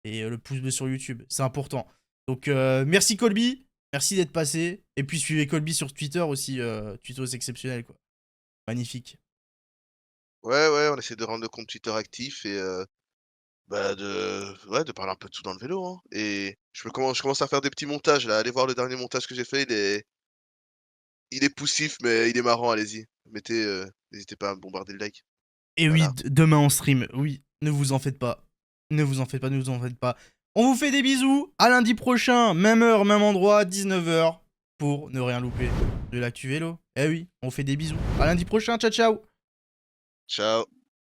et le pouce bleu sur YouTube. C'est important. Donc merci Colby, merci d'être passé. Et puis suivez Colby sur Twitter aussi, tutos exceptionnels quoi. Magnifique. Ouais, on essaie de rendre le compte Twitter actif et bah, de parler un peu de tout dans le vélo, hein, et je commence à faire des petits montages là. Allez voir le dernier montage que j'ai fait, il est poussif, mais il est marrant, allez-y. N'hésitez pas à me bombarder le like. Et oui, Voilà. demain en stream, oui, ne vous en faites pas. Ne vous en faites pas, ne vous en faites pas. On vous fait des bisous, à lundi prochain, même heure, même endroit, 19h, pour ne rien louper de l'actu vélo. Eh oui, on fait des bisous. À lundi prochain, ciao ciao. Ciao.